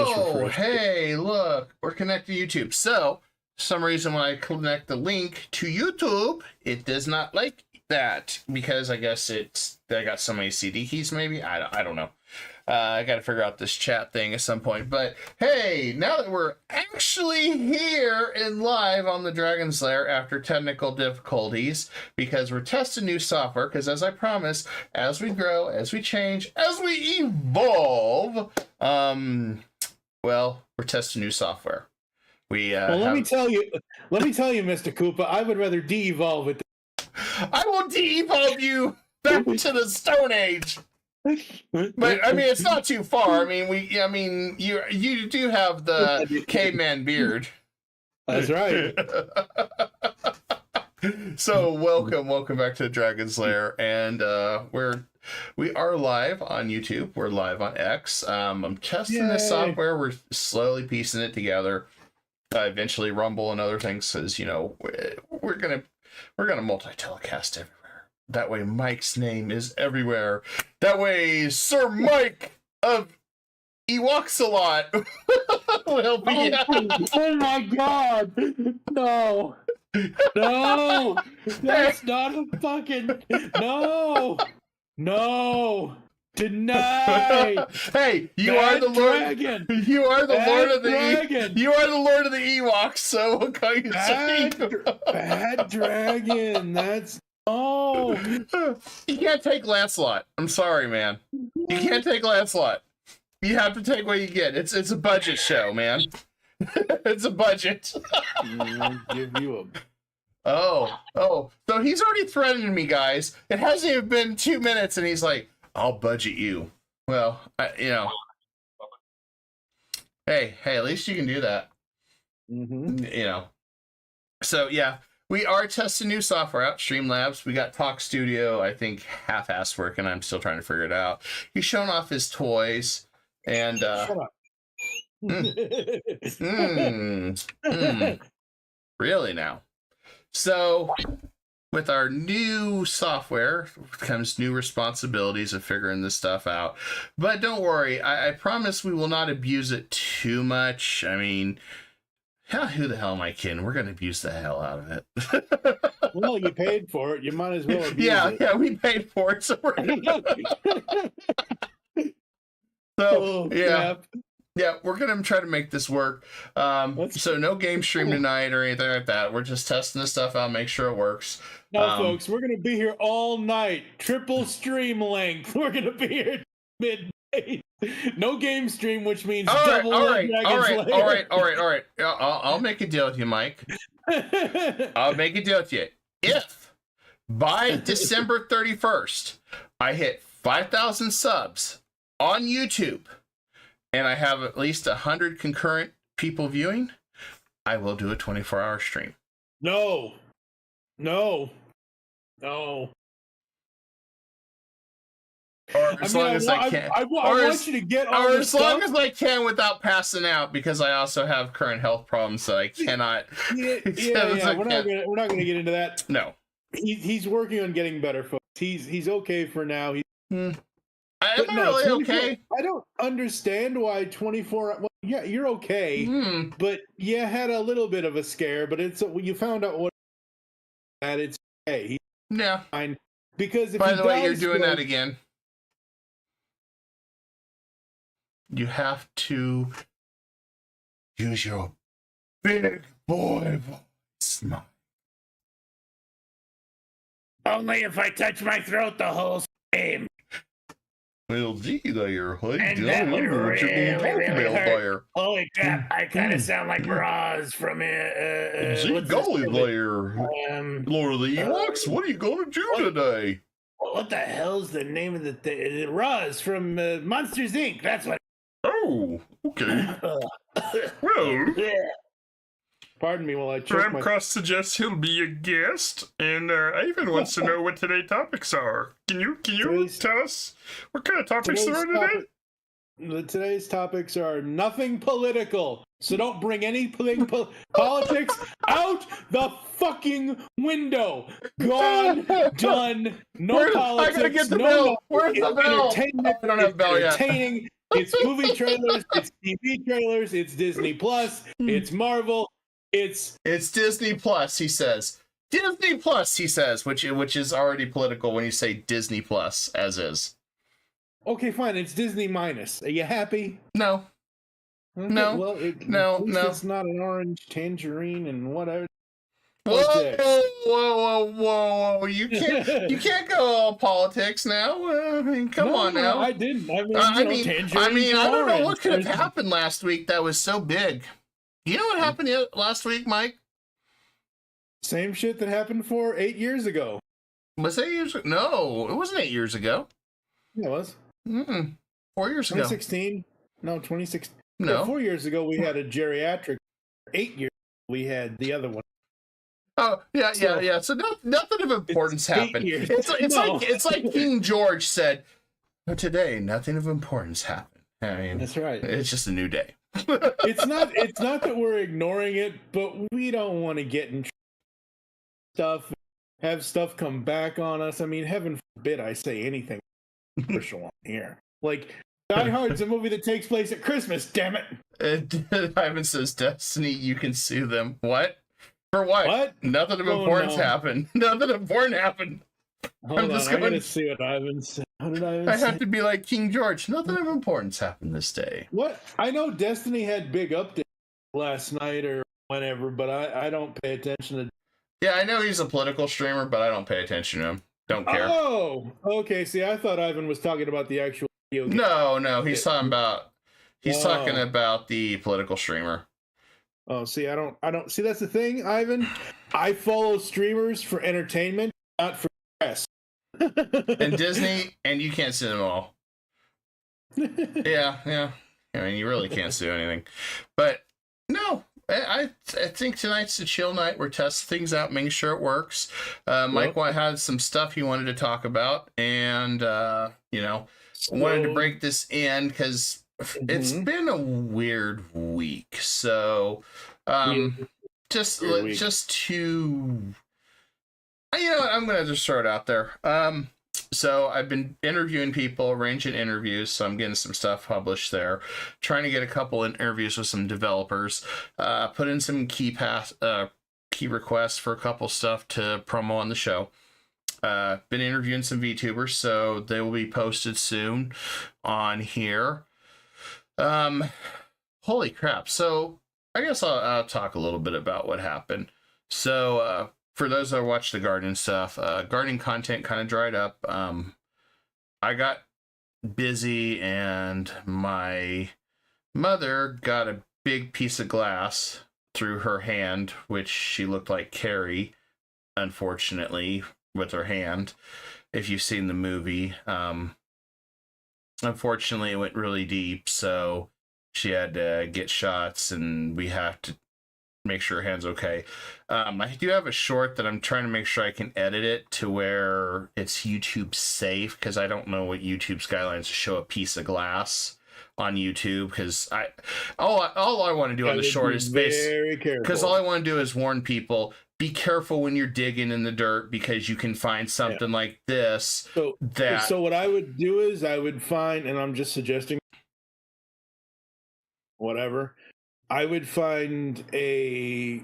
Oh, hey, look, we're connected to YouTube. So, for some reason when I connect the link to YouTube, it does not like that because I guess I got so many CD keys maybe. I don't know. I got to figure out this chat thing at some point. But hey, now that we're actually here and live on the Dragon's Lair after technical difficulties, because we're testing new software, because as I promised, as we grow, as we change, as we evolve, well, we're testing new software. Let me tell you, Mr. Koopa, I would rather de-evolve it. I will de-evolve you back to the Stone Age. But I mean, it's not too far. I mean, you do have the caveman beard. That's right. So welcome back to the Dragon's Lair, and we are live on YouTube. We're live on X. I'm testing this software. We're slowly piecing it together. Eventually, Rumble and other things, because we're gonna multi-telecast everywhere. That way Mike's name is everywhere. That way Sir Mike of Ewoks a lot will be. Oh my God! No! No! That's not a fucking... No! Deny! Hey, you are the dragon. Lord. You are the Lord of the dragon. You are the Lord of the Ewoks. So what can you say? Bad dragon. That's... Oh, you can't take Lancelot. I'm sorry, man. You can't take Lancelot. You have to take what you get. It's a budget show, man. It's a budget. I'll give you a... Oh. So he's already threatening me, guys. It hasn't even been 2 minutes, and he's like, "I'll budget you." Well, Hey, at least you can do that. Mm-hmm. So yeah. We are testing new software out, Streamlabs. We got Talk Studio, I think, half-assed working. I'm still trying to figure it out. He's showing off his toys, and Shut up. Really now. So, with our new software comes new responsibilities of figuring this stuff out. But don't worry, I promise we will not abuse it too much. I mean... who the hell am I kidding? We're going to abuse the hell out of it. Well, you paid for it. You might as well abuse it. Yeah, we paid for it. So we're we're going to try to make this work. So no game stream tonight or anything like that. We're just testing this stuff out, make sure it works. No, folks, we're going to be here all night. Triple stream length. We're going to be here midnight. No game stream, which means double. All right. I'll make a deal with you, Mike. I'll make a deal with you. If by December 31st I hit 5,000 subs on YouTube and I have at least 100 concurrent people viewing, I will do a 24-hour stream. No. Or as long as I can. I want you to get all or this as long stuff. as I can without passing out, because I also have current health problems, so I cannot. Yeah. We're not gonna get into that. No. He's working on getting better, folks. He's okay for now. Am I really okay? I don't understand why 24. Well, yeah, you're okay, but you had a little bit of a scare. But you found out that it's okay. He's fine. Because if by the way, you're doing that again. You have to use your big boy voice. Only if I touch my throat the whole game. Well, gee, there. And that would really hurt. Holy crap, I kind of sound like Roz from gee golly, Lair. Lord of the Ewoks, what are you going to do today? What the hell's the name of the Roz from Monsters, Inc.? That's what. Oh, okay. Well, pardon me while I choke Tramcross suggests he'll be a guest, and Ivan wants to know what today's topics are. Can you tell us what kind of topics there are today? Today's topics are nothing political, so don't bring any politics out the fucking window. Gone, done, no politics. I gotta get the bell. Where's the bell? Entertainment. I don't have bell yet. It's movie trailers, it's TV trailers, it's Disney Plus, it's Marvel, it's Disney Plus, he says. Disney Plus, he says, which is already political when you say Disney Plus, as is. Okay, fine, it's Disney minus. Are you happy? No. Okay, No. Well, No. it's not an orange tangerine and whatever. Whoa! You can't go all politics now. I mean, come on now. I didn't. I don't know what could have happened last week that was so big. You know what happened last week, Mike? Same shit that happened 8 years ago. Was it 8 years ago? No, it wasn't 8 years ago. Yeah, it was. 4 years ago. 2016. No, 2016. No. Yeah, 4 years ago we had a geriatric. 8 years we had the other one. Oh yeah. So nothing of importance happened. It's like King George said. Today, nothing of importance happened. I mean, that's right. It's just a new day. It's not that we're ignoring it, but we don't want to get in stuff, have stuff come back on us. I mean, heaven forbid I say anything commercial on here. Like, Die Hard's a movie that takes place at Christmas. Damn it! Ivan says, "Destiny, you can sue them." What? For what? What? Nothing of importance happened. Nothing important happened. I'm gonna see what Ivan said. What did Ivan say? I have to be like King George. Nothing of importance happened this day. What? I know Destiny had big updates last night or whenever, but I don't pay attention to. Yeah, I know he's a political streamer, but I don't pay attention to him. Don't care. Oh, okay. See, I thought Ivan was talking about the actual video game. No, he's talking about the political streamer. Oh, see, I don't see. That's the thing, Ivan. I follow streamers for entertainment, not for press. And Disney, and you can't sue them all. Yeah. I mean, you really can't sue anything. But no, I think tonight's a chill night. We're testing things out, making sure it works. Mike White had some stuff he wanted to talk about, and wanted to break this in because it's been a weird week. So, just to, I'm going to just throw it out there. So I've been interviewing people, arranging interviews, so I'm getting some stuff published there. Trying to get a couple interviews with some developers. Put in some key requests for a couple stuff to promo on the show. Been interviewing some VTubers, so they will be posted soon on here. Holy crap. So I guess I'll talk a little bit about what happened. So, for those that watch the gardening stuff, gardening content kind of dried up. I got busy and my mother got a big piece of glass through her hand, which she looked like Carrie, unfortunately, with her hand. If you've seen the movie, unfortunately, it went really deep, so she had to get shots, and we have to make sure her hand's okay. I do have a short that I'm trying to make sure I can edit it to where it's YouTube safe, because I don't know what YouTube's guidelines to show a piece of glass on YouTube, because all I want to do on the short is because all I want to do is warn people, be careful when you're digging in the dirt, because you can find something like this. So what I would do is I would find, and I'm just suggesting whatever, I would find a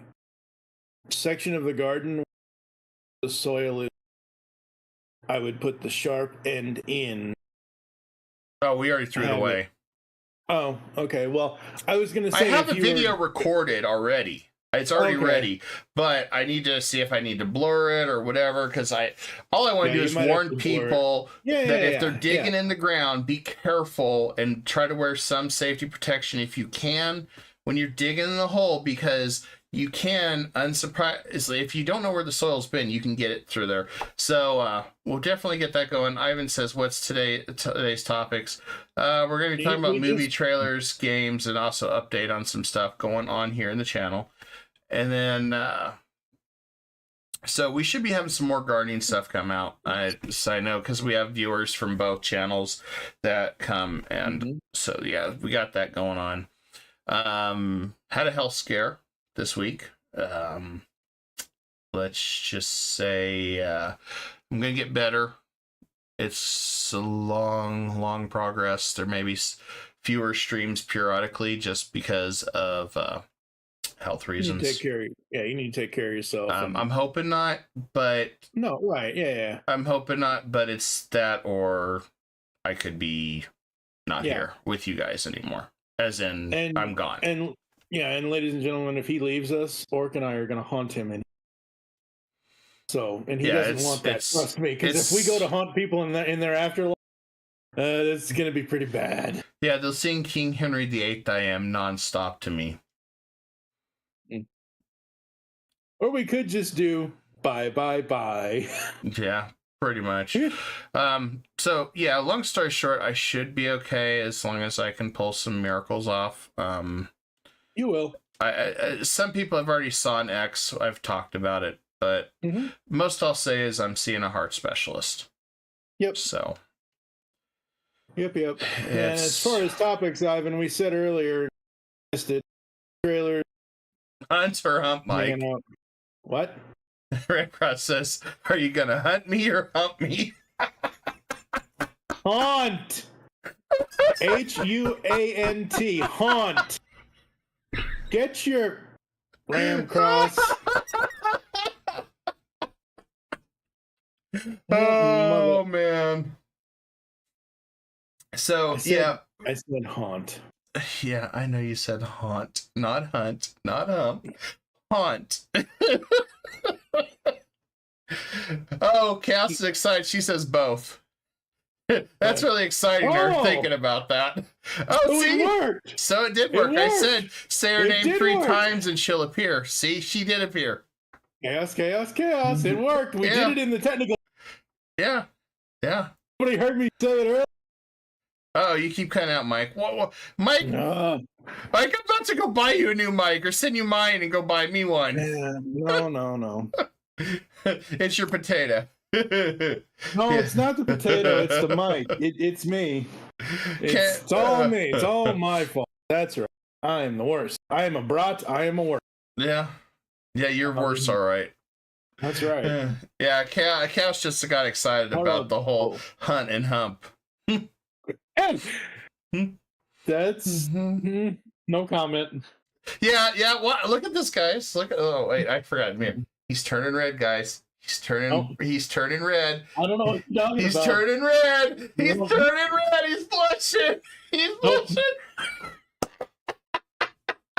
section of the garden where the soil is. I would put the sharp end in. Oh, we already threw it away. Oh, okay. Well, I was going to say, I have the video recorded already. It's already ready, but I need to see if I need to blur it or whatever, because all I want to do is warn people that if they're digging in the ground, be careful and try to wear some safety protection if you can when you're digging in the hole, because you can, unsurprisingly, if you don't know where the soil's been, you can get it through there. So we'll definitely get that going. Ivan says, what's today's topics? We're going to be talking about movie trailers, games, and also update on some stuff going on here in the channel. And then, so we should be having some more gardening stuff come out. I know, because we have viewers from both channels that come. And so, yeah, we got that going on. Had a health scare this week. Let's just say I'm going to get better. It's a long progress. There may be a fewer streams periodically just because of health reasons. You need to take care of yourself. I'm hoping not, but no, right? Yeah. I'm hoping not, but it's that, or I could be not here with you guys anymore. As in, I'm gone. And ladies and gentlemen, if he leaves us, Orc and I are going to haunt him, and he doesn't want that. Trust me, because if we go to haunt people in their afterlife, it's going to be pretty bad. Yeah, they'll sing King Henry VIII I am nonstop to me. Or we could just do bye, bye, bye. Yeah, pretty much. So, yeah, long story short, I should be okay as long as I can pull some miracles off. You will. Some people have already saw an X. I've talked about it. But most I'll say is I'm seeing a heart specialist. Yep. So. Yep. And as far as topics, Ivan, we said earlier, trailer. Hunt or hump, Mike? What? Red Cross says, are you going to hunt me or hump me? Haunt. H-U-A-N-T. Haunt. Get your ram cross. Oh, man. So, I said haunt. Yeah, I know you said haunt, not hunt, not hump. Haunt. Oh, Cass is excited. She says both. That's really exciting. Her thinking about that. Oh, see? It worked. So it did work. I said, say her name 3 times and she'll appear. See, she did appear. Chaos. It worked. We did it in the technical. Yeah. Somebody heard me say it earlier. Oh, you keep cutting out, Mike. What? Mike, Mike, I'm about to go buy you a new mic or send you mine and go buy me one. No. It's your potato. No, it's not the potato. It's the mic. It's me. It's all me. It's all my fault. That's right. I am the worst. I am a brat. I am a worst. Yeah, you're worse, all right. That's right. Yeah, Cass just got excited about the whole hunt and hump. That's no comment. Yeah. What? Look at this, guys. Look. Oh, wait, I forgot. He's turning red, guys. He's turning red. I don't know what you're talking about. He's turning red. He's blushing. He's blushing.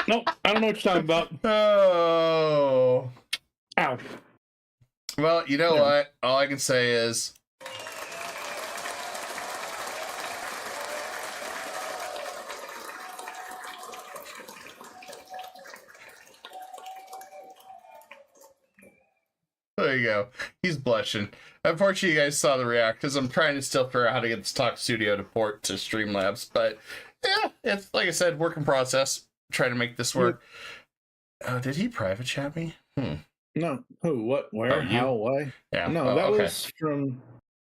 Nope, I don't know what you're talking about. Oh. Ow. Well, you know what? All I can say is. There you go. He's blushing. Unfortunately, you guys saw the react because I'm trying to still figure out how to get this Talk Studio to port to Streamlabs. But yeah, it's like I said, work in process. Trying to make this work. Did he private chat me? No. Who? What? Where? How? Why? Yeah. No, that was from.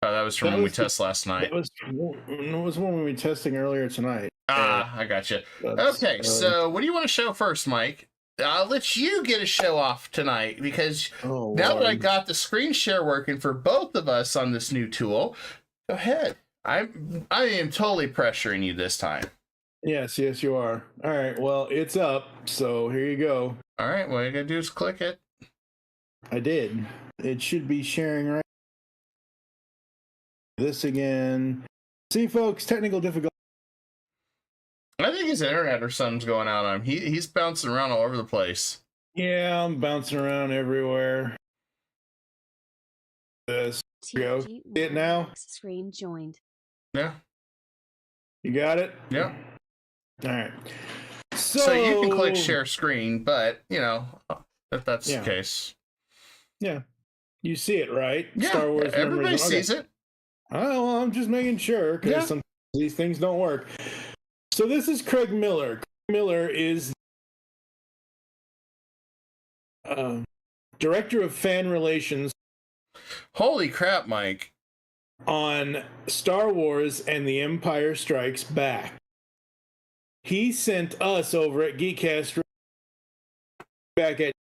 Oh, that was from when we tested last night. It was one we were testing earlier tonight. I gotcha. Okay, so what do you want to show first, Mike? I'll let you get a show off tonight because now that I got the screen share working for both of us on this new tool, go ahead. I am totally pressuring you this time. Yes, you are. All right, well, it's up, so here you go. All right, what you gotta do is click it. I did. It should be sharing right. This again. See, folks, technical difficulty. I think his internet or something's going out on him. He's bouncing around all over the place. Yeah, I'm bouncing around everywhere. This. Go. See it now? Screen joined. Yeah. You got it? Yeah. All right. So you can click share screen, but, if that's the case. Yeah. You see it, right? Yeah, Star Wars everybody sees it. Oh, well, I'm just making sure, because sometimes these things don't work. So this is Craig Miller. Craig Miller is director of fan relations. Holy crap, Mike. On Star Wars and The Empire Strikes Back. He sent us over at GeekCast back at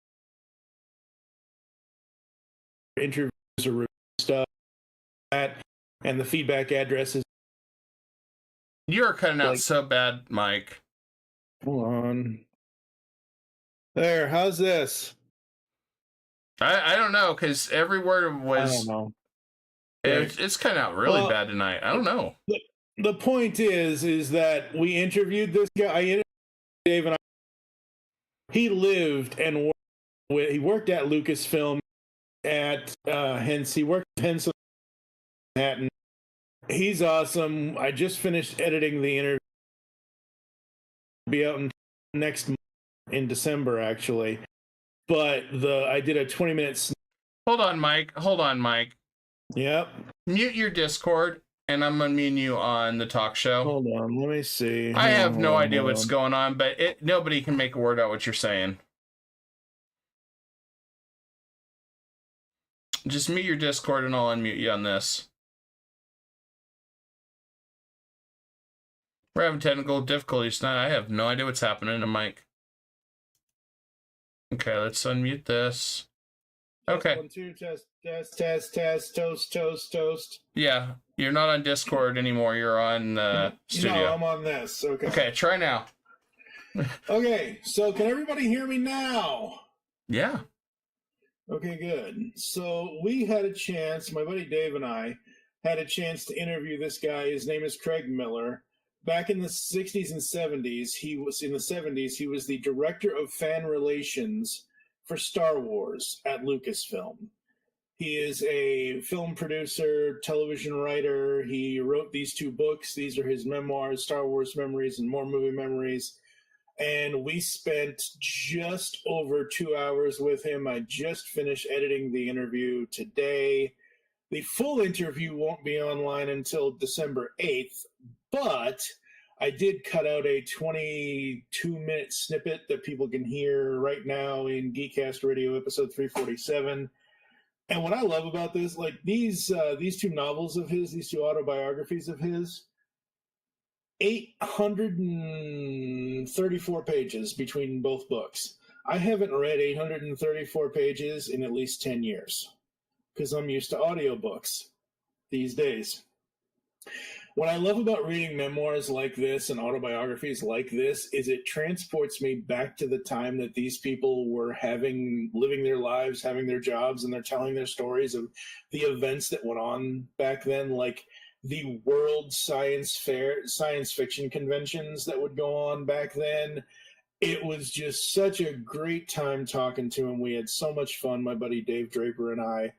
interviews or stuff and the feedback addresses You're cutting out so bad, Mike. Hold on. There, how's this? I don't know, because every word was... I don't know. It's cutting out really bad tonight. I don't know. The point is that we interviewed this guy. I interviewed Dave, and he lived and worked, he worked at Lucasfilm hence he worked in Manhattan. He's awesome. I just finished editing the interview. Be out next month in December, actually. But I did a 20-minute. Hold on, Mike. Yep. Mute your Discord, and I'm unmuting you on the talk show. Hold on, let me see. I have no idea what's going on, but nobody can make a word out what you're saying. Just mute your Discord, and I'll unmute you on this. We're having technical difficulties tonight. I have no idea what's happening to Mike. Okay, let's unmute this. Okay. 1, 2, test, toast. Yeah, you're not on Discord anymore. You're on Studio. No, I'm on this. Okay. Okay, try now. Okay, so can everybody hear me now? Yeah. Okay, good. So we had a chance, my buddy Dave and I had a chance to interview this guy. His name is Craig Miller. Back in the 60s and 70s, he was the director of fan relations for Star Wars at Lucasfilm. He is a film producer, television writer. He wrote these 2 books. These are his memoirs, Star Wars Memories and More Movie Memories. And we spent just over 2 hours with him. I just finished editing the interview today. The full interview won't be online until December 8th, but I did cut out a 22-minute snippet that people can hear right now in GeekCast Radio episode 347. And what I love about this, like these 2 novels of his, these 2 autobiographies of his, 834 pages between both books. I haven't read 834 pages in at least 10 years because I'm used to audiobooks these days. What I love about reading memoirs like this and autobiographies like this is it transports me back to the time that these people were living their lives, having their jobs, and they're telling their stories of the events that went on back then, like the World Science Fiction conventions that would go on back then. It was just such a great time talking to him. We had so much fun, my buddy Dave Draper and I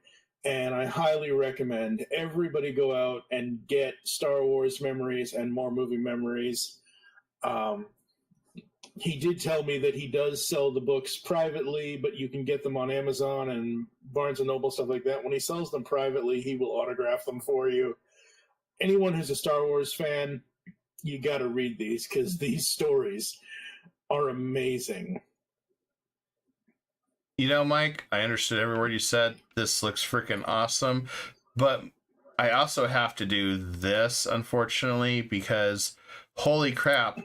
highly recommend everybody go out and get Star Wars Memories and More Movie Memories. He did tell me that he does sell the books privately, but you can get them on Amazon and Barnes & Noble, stuff like that. When he sells them privately, he will autograph them for you. Anyone who's a Star Wars fan, you got to read these because these stories are amazing. You know, Mike, I understood every word you said. This looks freaking awesome. But I also have to do this, unfortunately, because holy crap.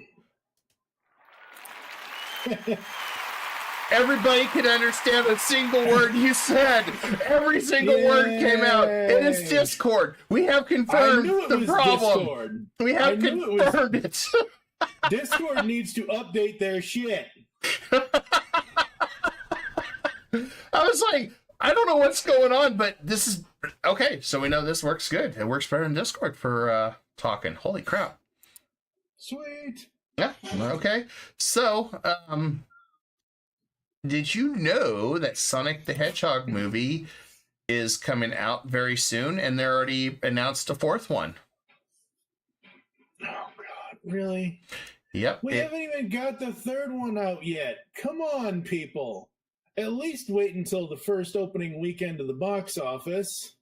Everybody could understand a single word you said. Every single word came out. It is Discord. We have confirmed the problem. Discord. We have confirmed it. Discord needs to update their shit. I was like, I don't know what's going on, but this is okay. So we know this works good. It works better in Discord for talking. Holy crap. Sweet. Yeah. Okay. So, did you know that Sonic the Hedgehog movie is coming out very soon, and they already announced a 4th one? Oh, God. Really? Yep. We haven't even got the 3rd one out yet. Come on, people. At least wait until the first opening weekend of the box office.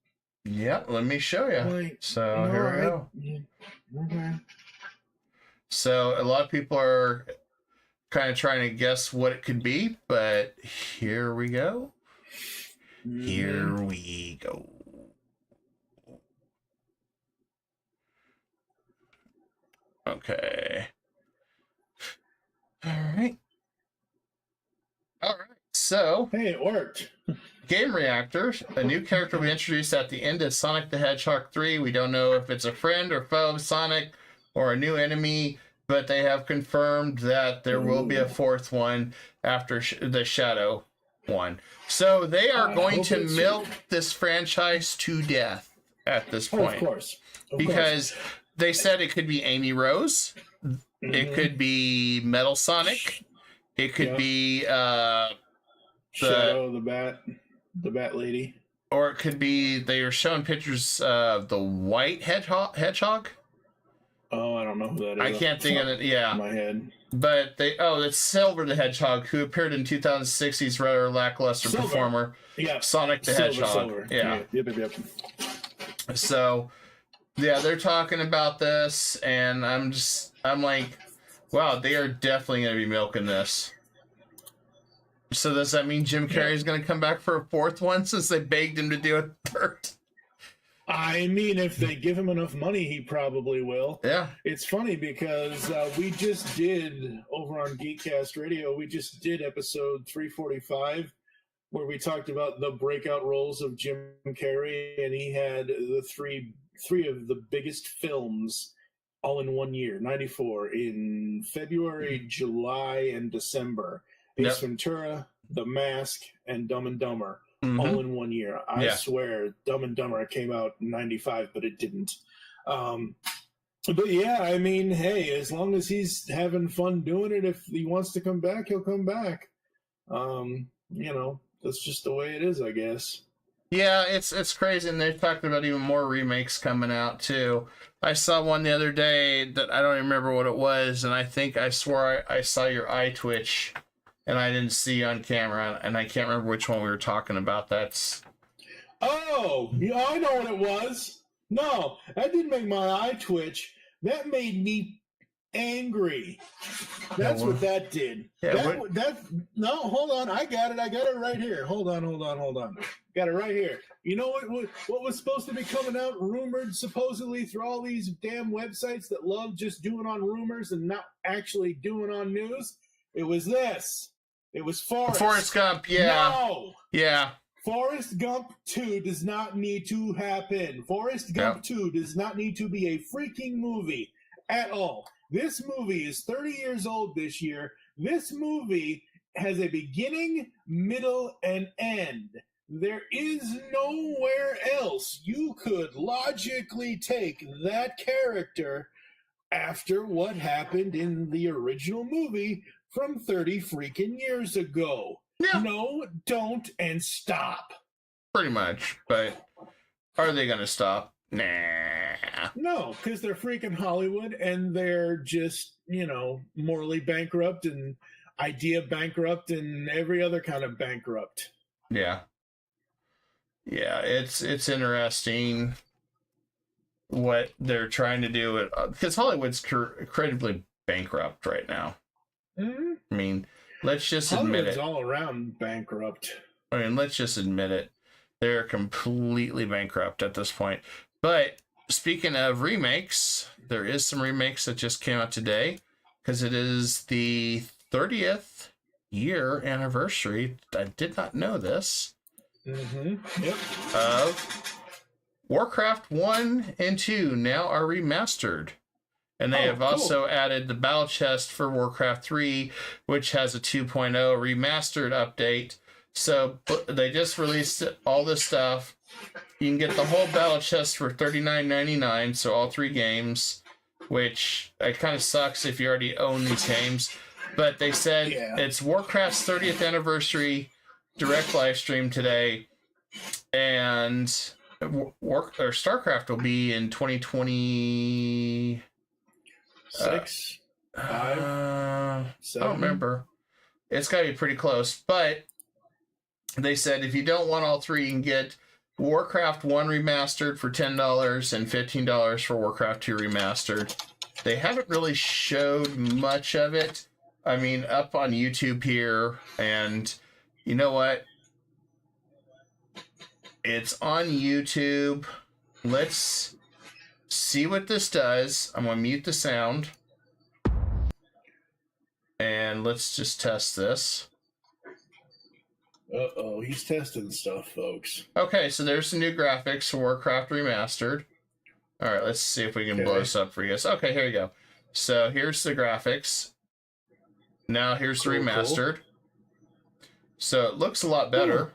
Yeah, let me show you. Here we go. Okay. So a lot of people are kind of trying to guess what it could be, but here we go. Here we go. Okay. All right. So, hey, it worked. Game Reactor, a new character we introduced at the end of Sonic the Hedgehog 3. We don't know if it's a friend or foe of Sonic, or a new enemy, but they have confirmed that there will be a fourth one after the Shadow one. So they are going to milk this franchise to death at this point. Of course. Because they said it could be Amy Rose, it could be Metal Sonic, it could be Shadow, the Bat Lady. Or it could be, they are showing pictures of the White Hedgehog. Oh, I don't know who that is. I can't think of it, yeah. In my head. But it's Silver the Hedgehog, who appeared in 2006's rather lackluster performer. Yeah. Sonic the Hedgehog. Silver. Yeah. Yep. So, yeah, they're talking about this, and I'm like, wow, they are definitely going to be milking this. So does that mean Jim Carrey is going to come back for a fourth one since they begged him to do a third? I mean, if they give him enough money, he probably will. Yeah. It's funny because we just did, over on GeekCast Radio, we just did episode 345, where we talked about the breakout roles of Jim Carrey, and he had the three of the biggest films all in 1 year, 94, in February, July, and December. Ace Ventura, The Mask, and Dumb and Dumber, all in 1 year. I swear, Dumb and Dumber came out in 95, but it didn't. But yeah, I mean, hey, as long as he's having fun doing it, if he wants to come back, he'll come back. That's just the way it is, I guess. Yeah, it's crazy, and they're talking about even more remakes coming out, too. I saw one the other day that I don't even remember what it was, and I swore I saw your eye twitch, and I didn't see on camera, and I can't remember which one we were talking about. Oh, yeah, I know what it was. No, that didn't make my eye twitch. That made me angry. That's what that did. Yeah, no, hold on. I got it right here. Hold on. Got it right here. You know what was supposed to be coming out, rumored supposedly through all these damn websites that love just doing on rumors and not actually doing on news? It was this. It was Forrest Gump, yeah. No! Yeah. Forrest Gump 2 does not need to happen. Forrest Gump 2 does not need to be a freaking movie at all. This movie is 30 years old this year. This movie has a beginning, middle, and end. There is nowhere else you could logically take that character after what happened in the original movie from 30 freaking years ago. Yeah. No, don't, and stop. Pretty much, but are they going to stop? Nah. No, because they're freaking Hollywood, and they're just, morally bankrupt and idea bankrupt and every other kind of bankrupt. Yeah. Yeah, it's interesting what they're trying to do, because Hollywood's incredibly bankrupt right now. Mm-hmm. I mean, let's just admit it. Hollywood's all around bankrupt. I mean, let's just admit it. They're completely bankrupt at this point. But speaking of remakes, there is some remakes that just came out today, because it is the 30th year anniversary. I did not know this. Mm-hmm. Yep. Of Warcraft 1 and 2 now are remastered. And they have also added the battle chest for Warcraft 3, which has a 2.0 remastered update. So they just released all this stuff. You can get the whole battle chest for $39.99, so all 3 games, which it kind of sucks if you already own these games. But they said it's Warcraft's 30th anniversary direct live stream today, and StarCraft will be in 2020. 6, 5, 7. I don't remember. It's got to be pretty close. But they said if you don't want all 3, you can get Warcraft 1 remastered for $10 and $15 for Warcraft 2 remastered. They haven't really showed much of it. I mean, up on YouTube here, and you know what? It's on YouTube. Let's see what this does. I'm going to mute the sound. And let's just test this. Uh-oh, he's testing stuff, folks. Okay, so there's some new graphics for Warcraft Remastered. All right, let's see if we can blow this up for you guys. Okay, here you go. So here's the graphics. Now here's the remastered. Cool. So it looks a lot better.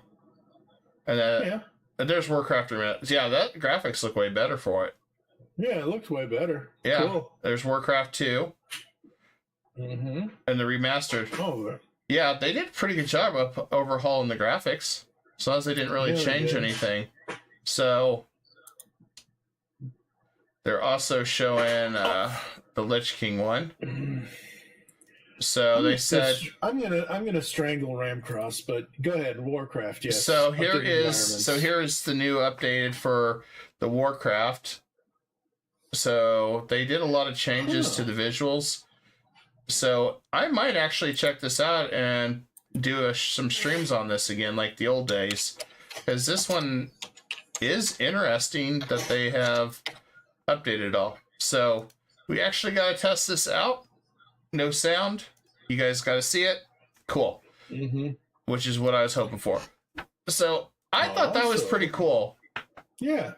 And there's Warcraft Remastered. Yeah, that graphics look way better for it. Yeah, it looks way better. Yeah, cool. There's Warcraft 2. Mm-hmm. And the remastered. Oh, yeah, they did a pretty good job of overhauling the graphics. As long as they didn't really change anything. So they're also showing the Lich King one. So they said I'm gonna strangle Ramcross, but go ahead, Warcraft, yes. So here is the new updated for the Warcraft. So they did a lot of changes to the visuals. So I might actually check this out and do some streams on this again, like the old days, because this one is interesting that they have updated it all. So we actually got to test this out. No sound. You guys got to see it. Cool. Mm-hmm. Which is what I was hoping for. So I thought that was pretty cool. Yeah.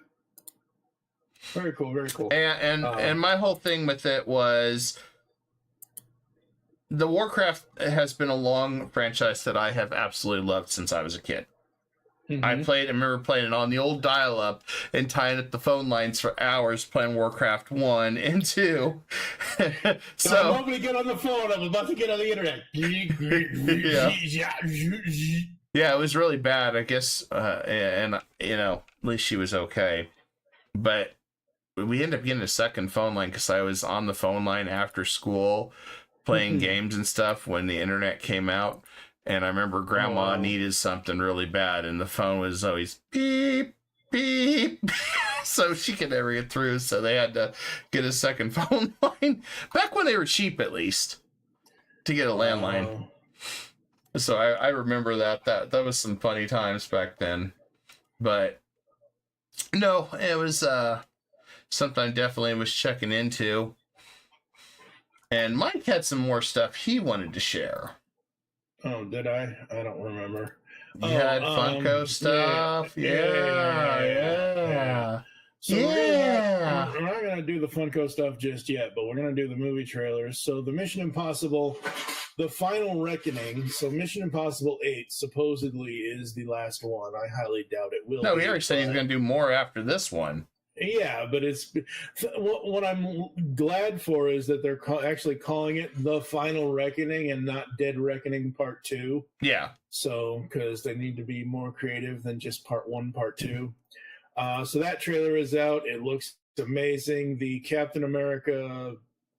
Very cool. Very cool. And my whole thing with it was the Warcraft has been a long franchise that I have absolutely loved since I was a kid. Mm-hmm. I remember playing it on the old dial-up and tying up the phone lines for hours playing Warcraft 1 and 2. So I'm hoping to get on the phone. I'm about to get on the internet. Yeah, it was really bad, I guess. And, at least she was okay. But we ended up getting a second phone line because I was on the phone line after school playing games and stuff when the internet came out. And I remember Grandma needed something really bad, and the phone was always beep, beep, so she could never get through, so they had to get a second phone line. Back when they were cheap, at least, to get a landline. So I remember that was some funny times back then. But, no, it was something I definitely was checking into. And Mike had some more stuff he wanted to share. Oh, did I? I don't remember. You had Funko stuff? Yeah. So we're not going to do the Funko stuff just yet, but we're going to do the movie trailers. So the Mission Impossible, The Final Reckoning. So Mission Impossible 8 supposedly is the last one. I highly doubt it will. No, he already said he's going to do more after this one. Yeah, but it's what I'm glad for is that they're actually calling it The Final Reckoning and not Dead Reckoning Part 2. Yeah. So, because they need to be more creative than just Part 1, Part 2. So that trailer is out. It looks amazing. The Captain America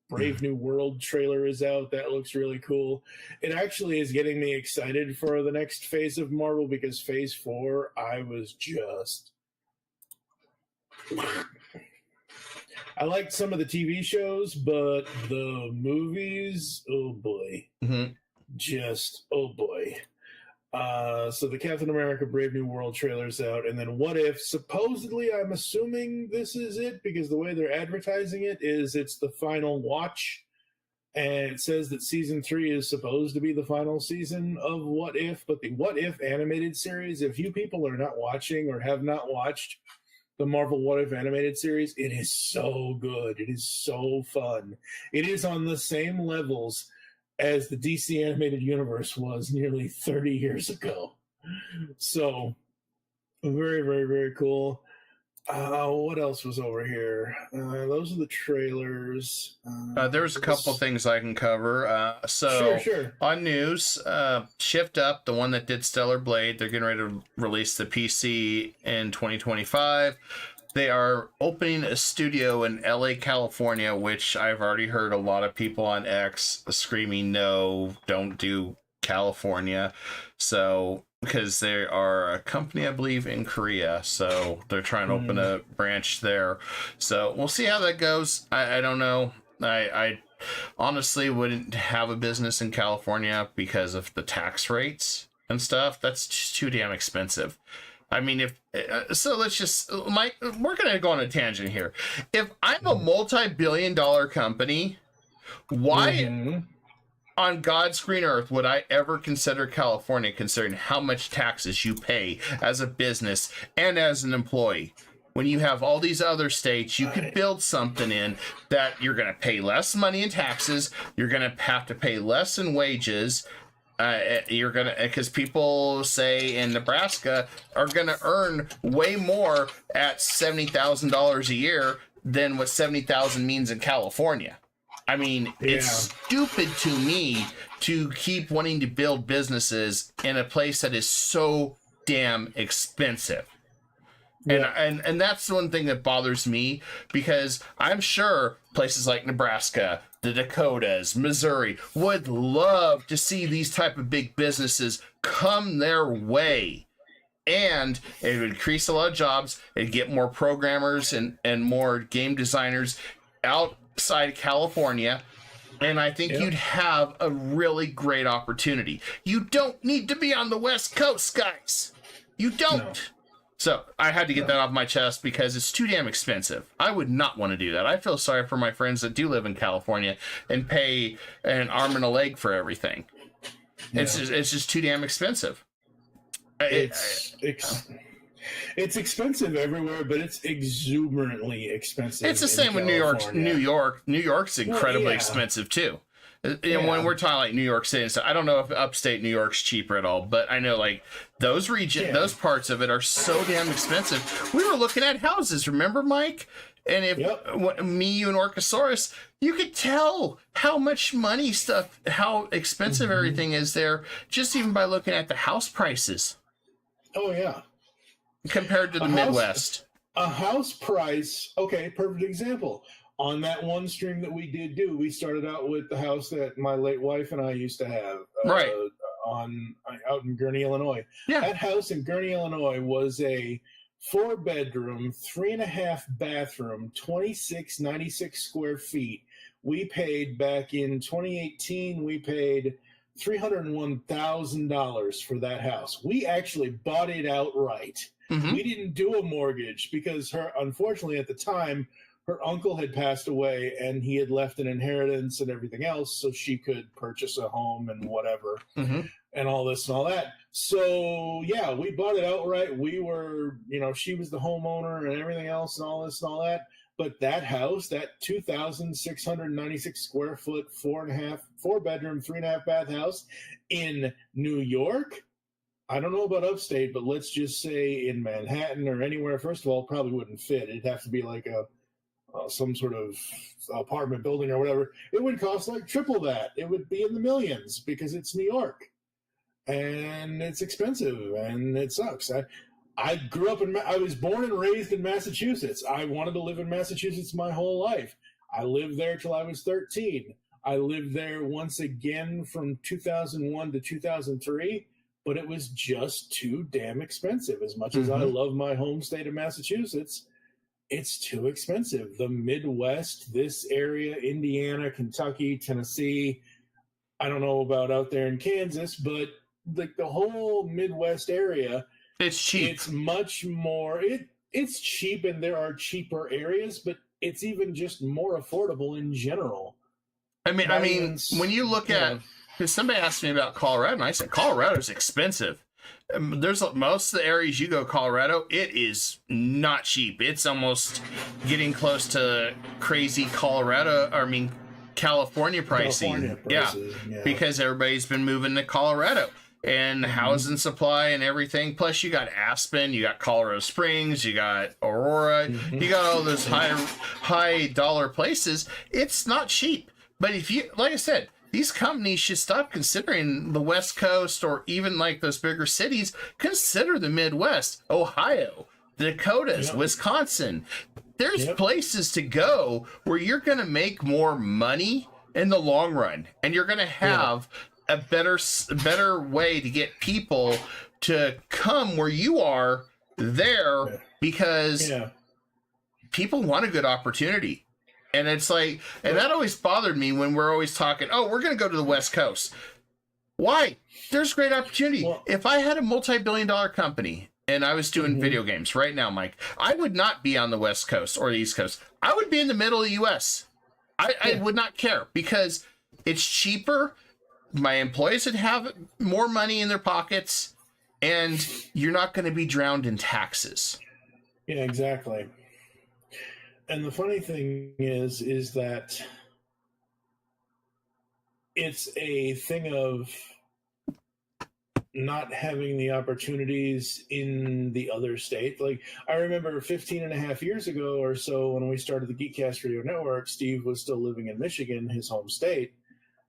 Brave New World trailer is out. That looks really cool. It actually is getting me excited for the next phase of Marvel because Phase 4, I was just... I liked some of the TV shows, but the movies, oh boy. Mm-hmm. Just, oh boy. So the Captain America Brave New World trailer's out, and then What If, supposedly, I'm assuming this is it, because the way they're advertising it is it's the final watch, and it says that season 3 is supposed to be the final season of What If, but the What If animated series, if you people are not watching or have not watched the Marvel What If animated series, it is so good. It is so fun. It is on the same levels as the DC animated universe was nearly 30 years ago. So, very, very, very cool. What else was over here? Those are the trailers. There's a couple things I can cover. Sure. On news, Shift Up, the one that did Stellar Blade, they're getting ready to release the PC in 2025. They are opening a studio in LA, California, which I've already heard a lot of people on X screaming, no, don't do California. So, because they are a company, I believe, in Korea. So they're trying to open a branch there. So we'll see how that goes. I don't know. I honestly wouldn't have a business in California because of the tax rates and stuff. That's just too damn expensive. I mean, so let's just, Mike, we're going to go on a tangent here. If I'm a multi-billion-dollar company, why on God's green earth would I ever consider California, considering how much taxes you pay as a business and as an employee? when you have all these other states you could build something in that you're going to pay less money in taxes, you're going to have to pay less in wages, you're going to, because people say in Nebraska are going to earn way more at $70,000 a year than what 70,000 means in California. I mean, it's stupid to me to keep wanting to build businesses in a place that is so damn expensive. And that's one thing that bothers me, because I'm sure places like Nebraska, the Dakotas, Missouri would love to see these type of big businesses come their way. And it would increase a lot of jobs. It'd get more programmers and more game designers outside California. And I think you'd have a really great opportunity. You don't need to be on the West Coast, guys. You don't. No. So I had to get that off my chest because it's too damn expensive. I would not want to do that. I feel sorry for my friends that do live in California and pay an arm and a leg for everything. Yeah. It's just too damn expensive. It's expensive everywhere, but it's exuberantly expensive. It's the same with New York. New York's incredibly expensive too. And when we're talking like New York City and stuff, I don't know if upstate New York's cheaper at all, but I know like those those parts of it are so damn expensive. We were looking at houses, remember, Mike? And if me, you, and Orcosaurus, you could tell how much money how expensive everything is there, just even by looking at the house prices. Oh, yeah. Compared to the Midwest. A house price, perfect example. On that one stream that we did do, we started out with the house that my late wife and I used to have out in Gurnee, Illinois. Yeah. That house in Gurnee, Illinois was a 4-bedroom, 3.5 bathroom, 2696 square feet. We paid back in 2018, we paid $301,000 for that house. We actually bought it outright. Mm-hmm. We didn't do a mortgage because unfortunately at the time, her uncle had passed away and he had left an inheritance and everything else so she could purchase a home and whatever and all this and all that. So, yeah, we bought it outright. We were, she was the homeowner and everything else and all this and all that. But that house, that 2,696 square foot, 4-bedroom, 3.5 bath house in New York, I don't know about upstate, but let's just say in Manhattan or anywhere, first of all, probably wouldn't fit. It'd have to be like some sort of apartment building or whatever. It would cost like triple that. It would be in the millions because it's New York and it's expensive and it sucks. I grew up I was born and raised in Massachusetts. I wanted to live in Massachusetts my whole life. I lived there till I was 13. I lived there once again from 2001 to 2003, but it was just too damn expensive. As much as I love my home state of Massachusetts, it's too expensive. The Midwest, this area, Indiana, Kentucky, Tennessee, I don't know about out there in Kansas, but like the whole Midwest area, it's cheap. It's much more, it's cheap and there are cheaper areas, but it's even just more affordable in general. I mean, when you look at, because somebody asked me about Colorado, and I said, Colorado's expensive. There's most of the areas you go, Colorado, it is not cheap. It's almost getting close to crazy California pricing. Yeah, because everybody's been moving to Colorado and housing supply and everything. Plus, you got Aspen, you got Colorado Springs, you got Aurora, you got all those high dollar places. It's not cheap. But if you, like I said, these companies should stop considering the West Coast or even like those bigger cities. Consider the Midwest, Ohio, the Dakotas, Wisconsin. There's places to go where you're going to make more money in the long run, and you're going to have a better way to get people to come where you are there because people want a good opportunity. And it's like, and that always bothered me when we're always talking, we're going to go to the West Coast. Why? There's great opportunity. Well, if I had a multi-billion-dollar company and I was doing video games right now, Mike, I would not be on the West Coast or the East Coast. I would be in the middle of the U.S. I would not care because it's cheaper. My employees would have more money in their pockets, and you're not going to be drowned in taxes. Yeah, exactly. And the funny thing is that it's a thing of not having the opportunities in the other state. Like, I remember 15 and a half years ago or so when we started the GeekCast Radio Network, Steve was still living in Michigan, his home state,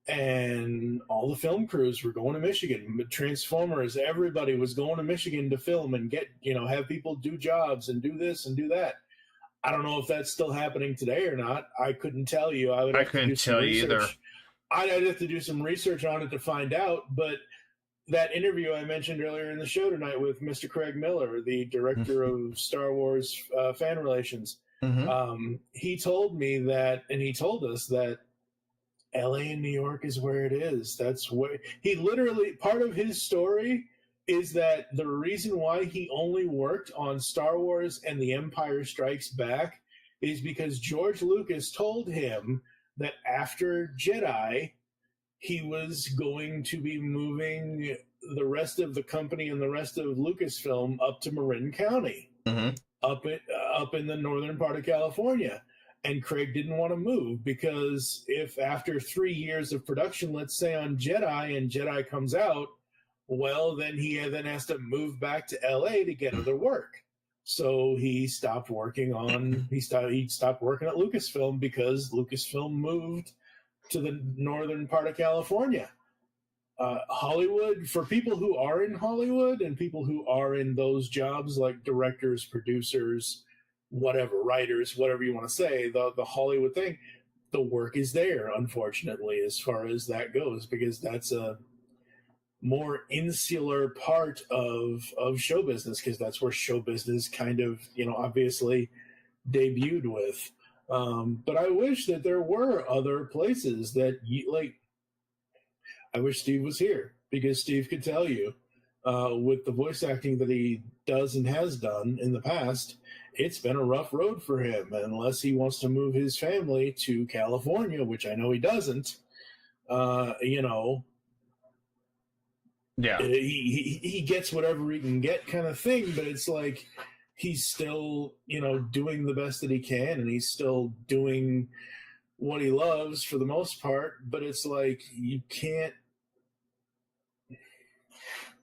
and all the film crews were going to Michigan. Transformers, everybody was going to Michigan to film and get, have people do jobs and do this and do that. I don't know if that's still happening today or not. I couldn't tell you. I couldn't tell you either. I'd have to do some research on it to find out, but that interview I mentioned earlier in the show tonight with Mr. Craig Miller, the director of Star Wars fan relations, he told me that, and he told us that LA and New York is where it is. That's where he literally, part of his story is that the reason why he only worked on Star Wars and The Empire Strikes Back is because George Lucas told him that after Jedi, he was going to be moving the rest of the company and the rest of Lucasfilm up to Marin County, up in the northern part of California. And Craig didn't want to move because if after 3 years of production, let's say on Jedi, and Jedi comes out, well, then he then has to move back to LA to get other work. So he stopped working on he stopped working at Lucasfilm because Lucasfilm moved to the northern part of California. Hollywood, for people who are in Hollywood and people who are in those jobs like directors, producers, whatever, writers, whatever you want to say, the Hollywood thing, the work is there, unfortunately, as far as that goes, because that's a more insular part of show business, because that's where show business kind of, obviously debuted with. But I wish that there were other places that I wish Steve was here, because Steve could tell you, with the voice acting that he does and has done in the past, it's been a rough road for him. Unless he wants to move his family to California, which I know he doesn't, yeah, he gets whatever he can get, kind of thing. But it's like he's still, doing the best that he can, and he's still doing what he loves for the most part. But it's like you can't.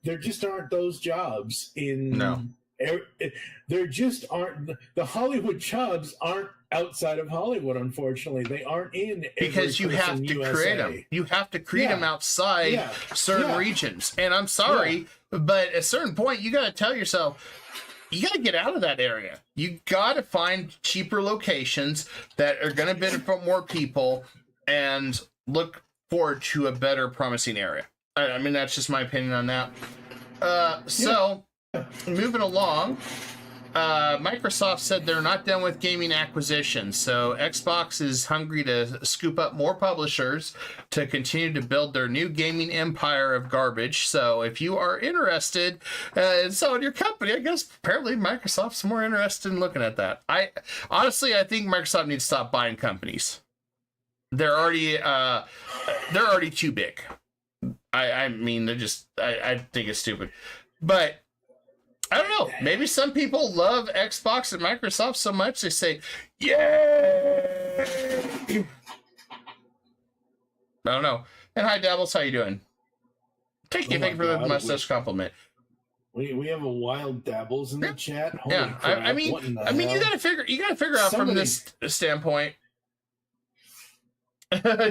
There just aren't those jobs in. No. There just aren't. The Hollywood jobs aren't outside of Hollywood, unfortunately. They aren't in because you have to create them. You have to create them outside certain regions. And I'm sorry, but at a certain point, you got to tell yourself, you got to get out of that area. You got to find cheaper locations that are going to benefit more people and look forward to a better, promising area. I mean, that's just my opinion on that. So, moving along, Microsoft said they're not done with gaming acquisitions, so Xbox is hungry to scoop up more publishers to continue to build their new gaming empire of garbage. So if you are interested in selling your company, I guess apparently Microsoft's more interested in looking at that. I think Microsoft needs to stop buying companies. They're already too big. I mean, I think it's stupid, but I don't know. Maybe some people love Xbox and Microsoft so much they say, "Yay!" I don't know. And hi, Dabbles, how you doing? Thank you for the mustache compliment. We have a wild Dabbles in the chat. Holy crap. I mean, you gotta figure out from this standpoint.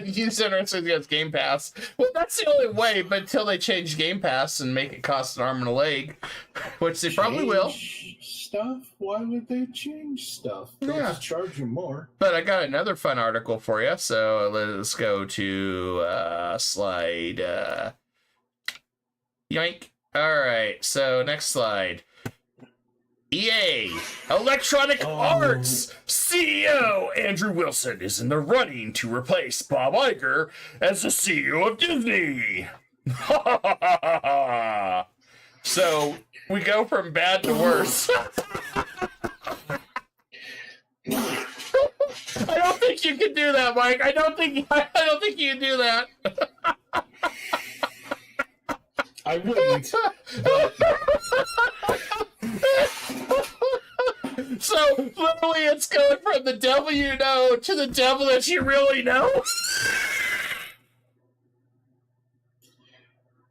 He's interested against Game Pass. Well, that's the only way, but until they change Game Pass and make it cost an arm and a leg, which they probably will. Stuff? Why would they change stuff? They'll just charge you more. But I got another fun article for you, so let's go to slide. Yoink. All right, so next slide. EA, Electronic Arts CEO Andrew Wilson is in the running to replace Bob Iger as the CEO of Disney. So we go from bad to worse. I don't think you can do that, Mike. I don't think you can do that. I wouldn't. So literally, it's going from the devil you know to the devil that you really know.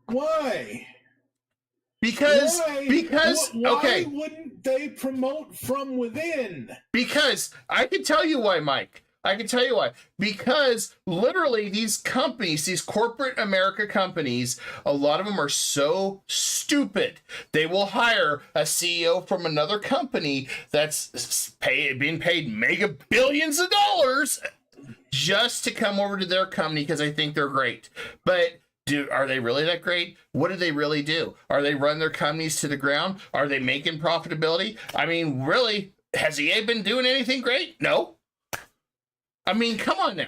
Why? Because why wouldn't they promote from within? Because I can tell you why, Mike. I can tell you why. Because literally these companies, these corporate America companies, a lot of them are so stupid. They will hire a CEO from another company that's being paid mega billions of dollars just to come over to their company because they think they're great. But are they really that great? What do they really do? Are they run their companies to the ground? Are they making profitability? I mean, really, has EA been doing anything great? No. I mean, come on now.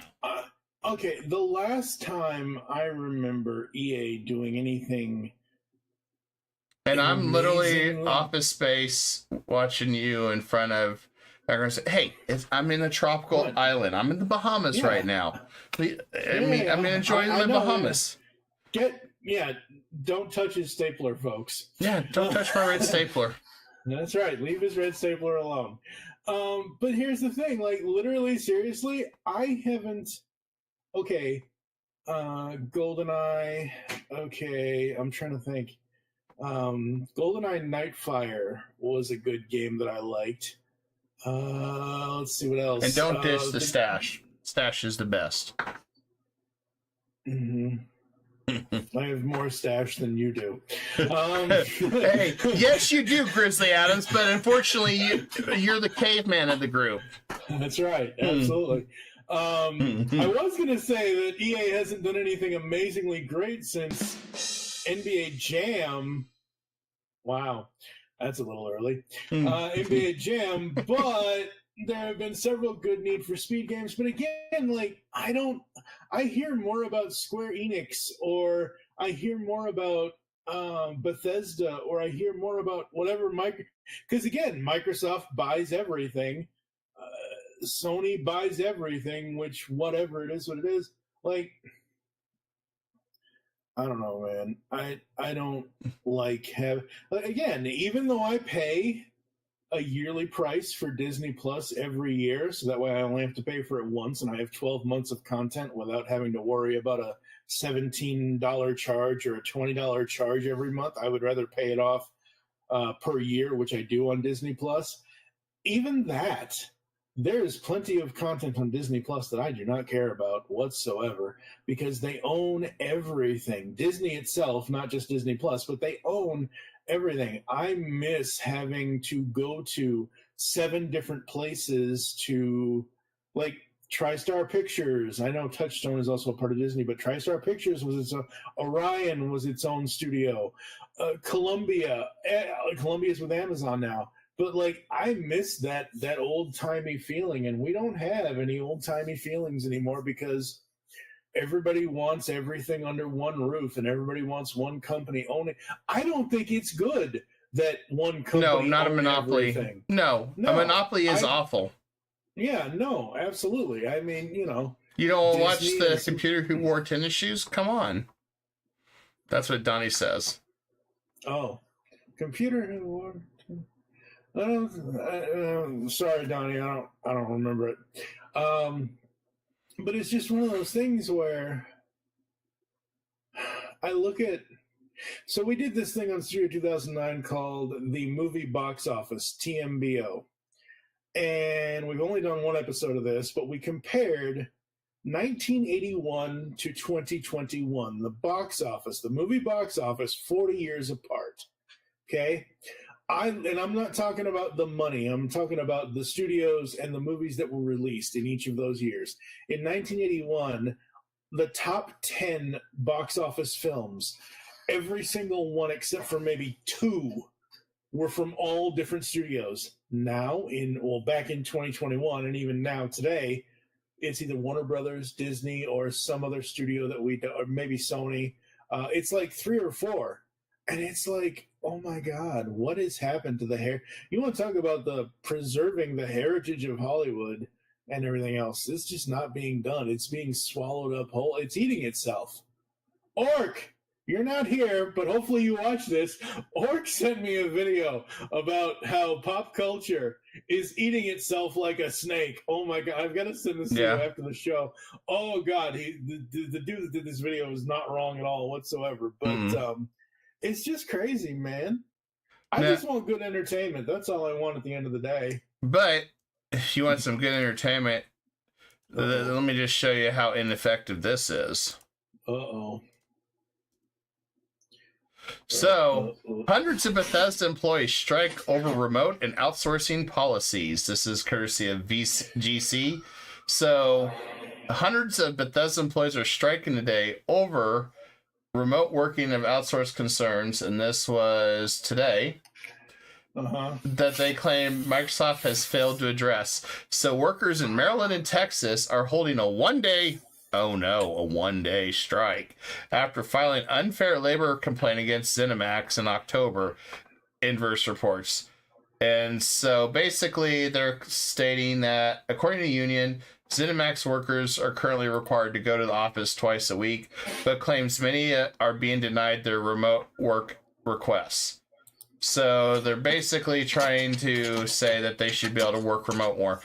Okay, the last time I remember EA doing anything, and I'm literally Office Space watching you in front of. I'm gonna say, hey, I'm in a tropical island. I'm in the Bahamas right now. I'm enjoying the Bahamas. Don't touch his stapler, folks. Yeah, don't touch my red stapler. That's right. Leave his red stapler alone. But here's the thing, like, literally, seriously, I haven't. Okay, GoldenEye. Okay, I'm trying to think. GoldenEye Nightfire was a good game that I liked. Let's see what else. And don't dish the stash. Stash is the best. Mm-hmm. I have more stash than you do. Hey, yes, you do, Grizzly Adams, but unfortunately, you're the caveman of the group. That's right, absolutely. I was going to say that EA hasn't done anything amazingly great since NBA Jam. Wow, that's a little early. NBA Jam, but there have been several good Need for Speed games. But again, like, I hear more about Square Enix, or I hear more about Bethesda, or I hear more about whatever because again, Microsoft buys everything. Sony buys everything, which whatever it is, what it is. Like, I don't know, man. I don't again, even though I pay a yearly price for Disney Plus every year, so that way I only have to pay for it once, and I have 12 months of content without having to worry about a $17 charge or a $20 charge every month. I would rather pay it off per year, which I do on Disney Plus. Even that, there is plenty of content on Disney Plus that I do not care about whatsoever, because they own everything. Disney itself, not just Disney Plus, but they own everything. I miss having to go to 7 different places to, like, TriStar Pictures. I know Touchstone is also a part of Disney, but TriStar Pictures was its own. Orion was its own studio. Columbia is with Amazon now. But, like, I miss that old-timey feeling, and we don't have any old-timey feelings anymore because everybody wants everything under one roof, and everybody wants one company owning. I don't think it's good that one company. No, not a monopoly. Everything. No, a monopoly is awful. Yeah, no, absolutely. I mean, you know. You don't watch the Computer Who Wore Tennis Shoes? Come on. That's what Donnie says. Oh, Computer Who Wore. Sorry, Donnie. I don't remember it. But it's just one of those things where I look at. So we did this thing on Studio 2009 called the Movie Box Office, TMBO. And we've only done one episode of this, but we compared 1981 to 2021, the box office, the movie box office, 40 years apart. Okay? And I'm not talking about the money. I'm talking about the studios and the movies that were released in each of those years. In 1981, the top 10 box office films, every single one except for maybe 2 were from all different studios. Now, back in 2021, and even now today, it's either Warner Brothers, Disney, or some other studio that or maybe Sony. It's like 3 or 4. And it's like, oh my God, what has happened to the hair? You want to talk about preserving the heritage of Hollywood and everything else. It's just not being done. It's being swallowed up whole. It's eating itself. Orc, you're not here, but hopefully you watch this. Orc sent me a video about how pop culture is eating itself like a snake. Oh my God, I've got to send this to you after the show. Oh God, the dude that did this video is not wrong at all whatsoever. But it's just crazy, man. I just want good entertainment. That's all I want at the end of the day. But if you want some good entertainment, let me just show you how ineffective this is. Uh-oh. So, hundreds of Bethesda employees strike over remote and outsourcing policies. This is courtesy of GC. So, hundreds of Bethesda employees are striking today over remote working of outsourced concerns, and this was today, that they claim Microsoft has failed to address. So, workers in Maryland and Texas are holding a one-day strike after filing unfair labor complaint against ZeniMax in October, Inverse reports. And so basically they're stating that according to the union, ZeniMax workers are currently required to go to the office twice a week, but claims many are being denied their remote work requests. So they're basically trying to say that they should be able to work remote more.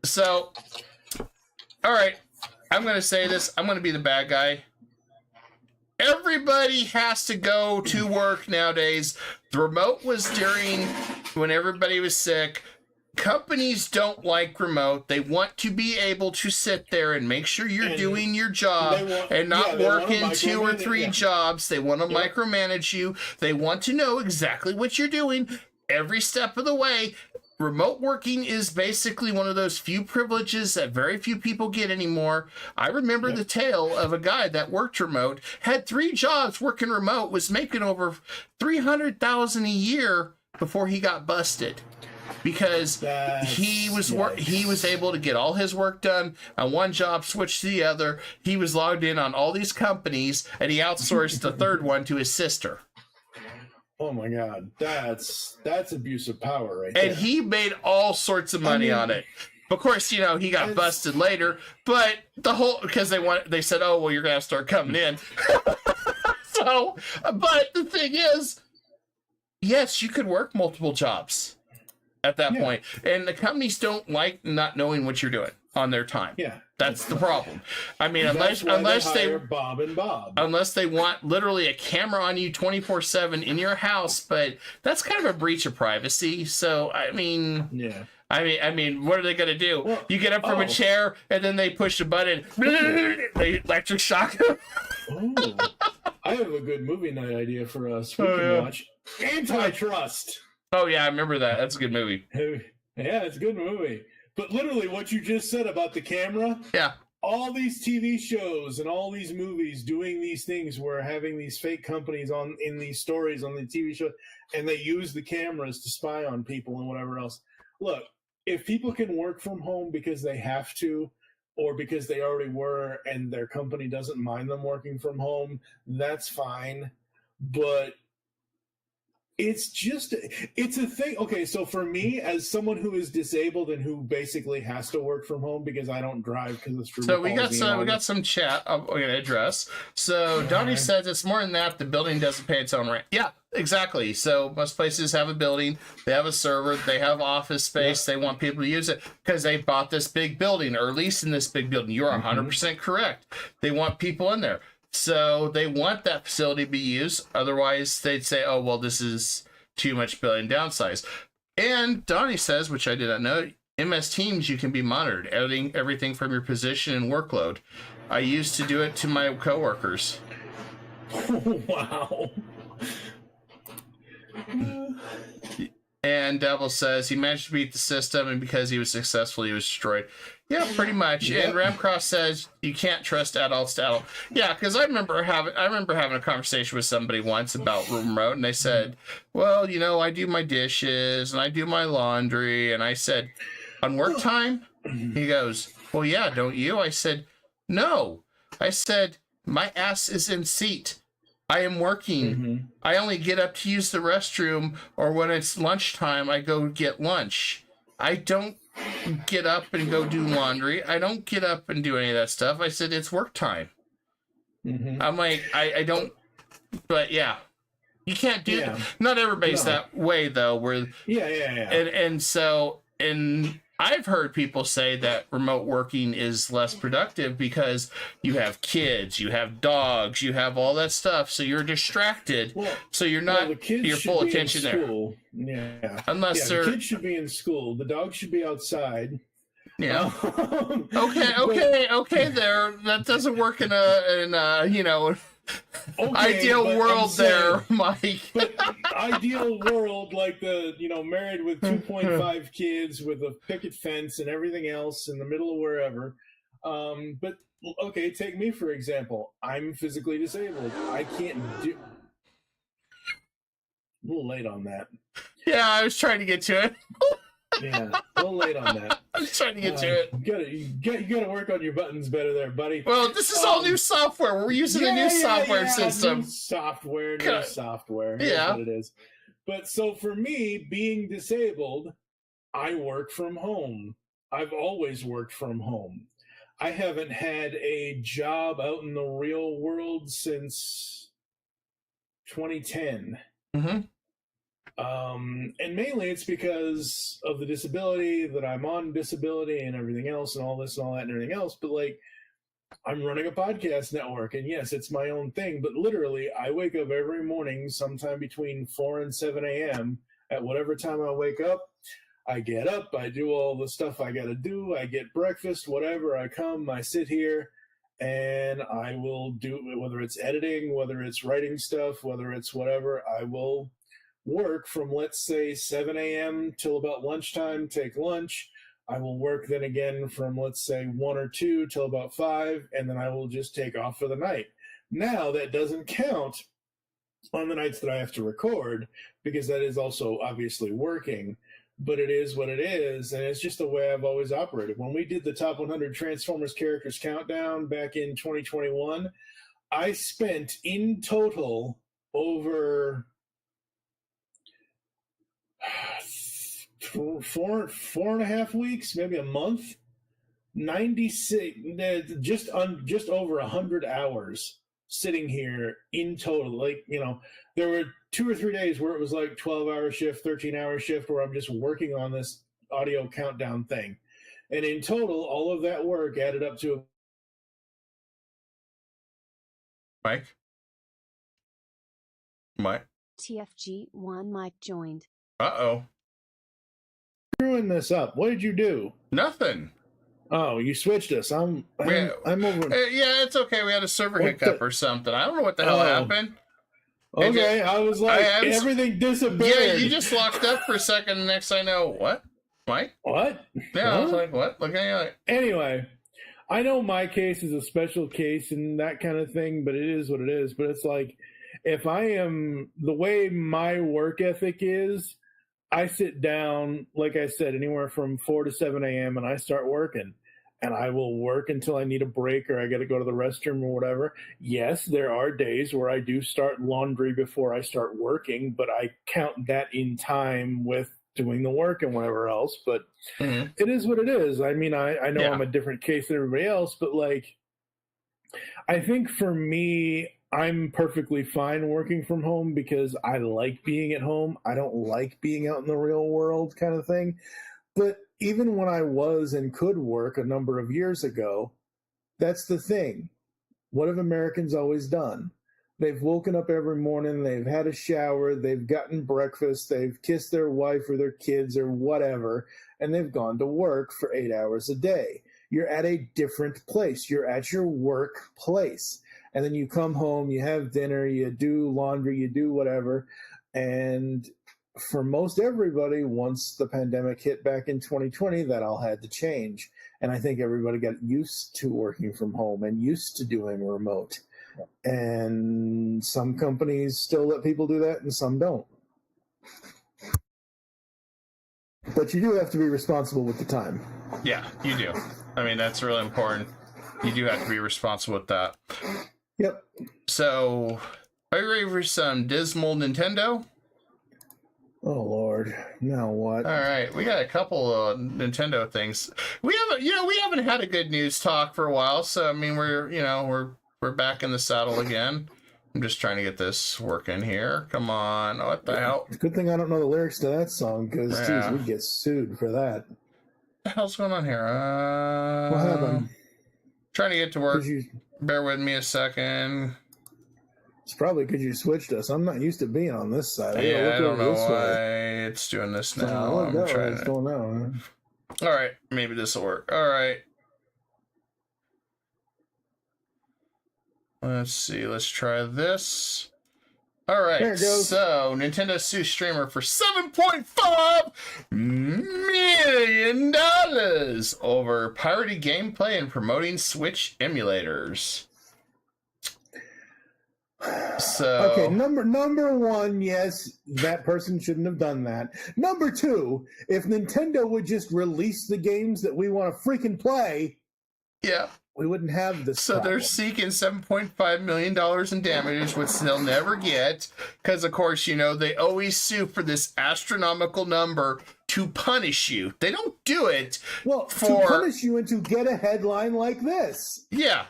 So, all right. I'm going to say this. I'm going to be the bad guy. Everybody has to go to work nowadays. The remote was during when everybody was sick. Companies don't like remote. They want to be able to sit there and make sure you're doing your job and not working 2 or 3 jobs. They want to micromanage you. They want to know exactly what you're doing every step of the way. Remote working is basically one of those few privileges that very few people get anymore. I remember the tale of a guy that worked remote, had 3 jobs working remote, was making over $300,000 a year before he got busted. Because he was able to get all his work done on one job, switch to the other. He was logged in on all these companies, and he outsourced the third one to his sister. Oh my God, that's abuse of power right there. And he made all sorts of money on it. Of course, he got busted later, but because they said, oh, well, you're going to start coming in. So, but the thing is, yes, you could work multiple jobs at that point. And the companies don't like not knowing what you're doing on their time. Yeah. That's the problem. I mean, unless they Bob and Bob. Unless they want literally a camera on you 24/7 in your house, but that's kind of a breach of privacy. So, I mean, I mean, what are they going to do? Well, you get up from a chair and then they push a button, they electric shock. I have a good movie night idea for us. We can watch Antitrust. Oh yeah, I remember that. That's a good movie. Yeah, it's a good movie. But literally what you just said about the camera, all these TV shows and all these movies doing these things where having these fake companies in these stories on the TV show, and they use the cameras to spy on people and whatever else. Look, if people can work from home because they have to, or because they already were and their company doesn't mind them working from home, that's fine. But it's a thing. Okay, so for me, as someone who is disabled and who basically has to work from home because I don't drive because it's so we got some chat we're going to address. So Donnie says it's more than that. The building doesn't pay its own rent. Yeah, exactly. So most places have a building, they have a server, they have office space. They want people to use it because they bought this big building or leasing this big building. You're 100% correct. They want people in there. So they want that facility to be used. Otherwise, they'd say, oh, well, this is too much building downsize. And Donnie says, which I did not know, MS Teams, you can be monitored, editing everything from your position and workload. I used to do it to my coworkers. Wow. And Devil says he managed to beat the system, and because he was successful, he was destroyed. Yeah, pretty much. Yep. And Ramcross says you can't trust adults to adult. Yeah, because I remember having a conversation with somebody once about remote, and they said, well, I do my dishes and I do my laundry, and I said, on work time? He goes, well, yeah, don't you? I said, no. I said, my ass is in seat. I am working. I only get up to use the restroom, or when it's lunchtime, I go get lunch. I don't get up and go do laundry. I don't get up and do any of that stuff. I said, it's work time. I'm like, I don't, But yeah, you can't do that. Not everybody's that way though. And so I've heard people say that remote working is less productive because you have kids, you have dogs, you have all that stuff, so you're distracted. So you're not your full attention there. Yeah. Unless the kids should be in school. The dogs should be outside. Yeah. Okay. There, that doesn't work in a ideal world there, Mike. But ideal world, like the married with 2.5 kids with a picket fence and everything else in the middle of wherever. But okay, take me for example. I'm physically disabled. I can't do. A little late on that. Yeah, I was trying to get to it. Yeah, a little late on that. I was trying to get to it. You gotta work on your buttons better there, buddy. Well, this is all new software. We're using a new software system. New software. Yeah. That's what it is. But so for me, being disabled, I work from home. I've always worked from home. I haven't had a job out in the real world since 2010. Mm-hmm. And mainly it's because of the disability, that I'm on disability and everything else and all this and all that and everything else. But like, I'm running a podcast network, and yes, it's my own thing, but literally I wake up every morning sometime between 4 and 7 a.m. At whatever time I wake up. I get up, I do all the stuff I got to do. I get breakfast, whatever. I come, I sit here, and I will do, whether it's editing, whether it's writing stuff, whether it's whatever, I will work from, let's say, 7 a.m. till about lunchtime, take lunch. I will work then again from, let's say, 1 or 2 till about 5, and then I will just take off for the night. Now, that doesn't count on the nights that I have to record, because that is also obviously working, but it is what it is, and it's just the way I've always operated. When we did the Top 100 Transformers Characters Countdown back in 2021, I spent in total over 4.5 weeks, maybe a month, 96, just over 100 hours sitting here in total. Like, there were 2 or 3 days where it was like 12-hour shift, 13-hour shift, where I'm just working on this audio countdown thing. And in total, all of that work added up to Mike? TFG1 Mike joined. Uh-oh. Screwing this up. What did you do? Nothing. Oh, you switched us. I'm over. Yeah, it's okay. We had a server hiccup or something. I don't know what the hell happened. Okay, I was like, everything disappeared. Yeah, you just locked up for a second. The next I know, what? Mike? What? Yeah, I was like, what? Looking at you. Anyway, I know my case is a special case and that kind of thing, but it is what it is. But it's like, if I am, the way my work ethic is, I sit down, like I said, anywhere from 4 to 7 a.m. and I start working. And I will work until I need a break or I got to go to the restroom or whatever. Yes, there are days where I do start laundry before I start working, but I count that in time with doing the work and whatever else. But it is what it is. I mean, I know I'm a different case than everybody else, but like, I think for me, I'm perfectly fine working from home because I like being at home. I don't like being out in the real world kind of thing. But even when I was and could work a number of years ago, that's the thing. What have Americans always done? They've woken up every morning, they've had a shower, they've gotten breakfast, they've kissed their wife or their kids or whatever, and they've gone to work for 8 hours a day. You're at a different place. You're at your workplace. And then you come home, you have dinner, you do laundry, you do whatever. And for most everybody, once the pandemic hit back in 2020, that all had to change. And I think everybody got used to working from home and used to doing remote. And some companies still let people do that and some don't. But you do have to be responsible with the time. Yeah, you do. I mean, that's really important. You do have to be responsible with that. Yep. So, are you ready for some dismal Nintendo? Oh Lord! Now what? All right, we got a couple of Nintendo things. We haven't had a good news talk for a while. So I mean, we're back in the saddle again. I'm just trying to get this working here. Come on. What the hell? It's a good thing I don't know the lyrics to that song, because, geez, we'd get sued for that. What the hell's going on here? What happened? Trying to get to work. Bear with me a second. It's probably because you switched us. I'm not used to being on this side. I don't know why it's doing this now. I'm trying to... going on. All right, maybe this will work. All right. Let's see. Let's try this. All right. There it goes. So, Nintendo sues streamer for $7.5 million over pirated gameplay and promoting Switch emulators. So okay, number one, yes, that person shouldn't have done that. Number two, if Nintendo would just release the games that we want to freaking play, we wouldn't have this. So problem. They're seeking $7.5 million in damages, which they'll never get, because of course, you know, they always sue for this astronomical number to punish you. They don't do it to punish you and to get a headline like this. Yeah.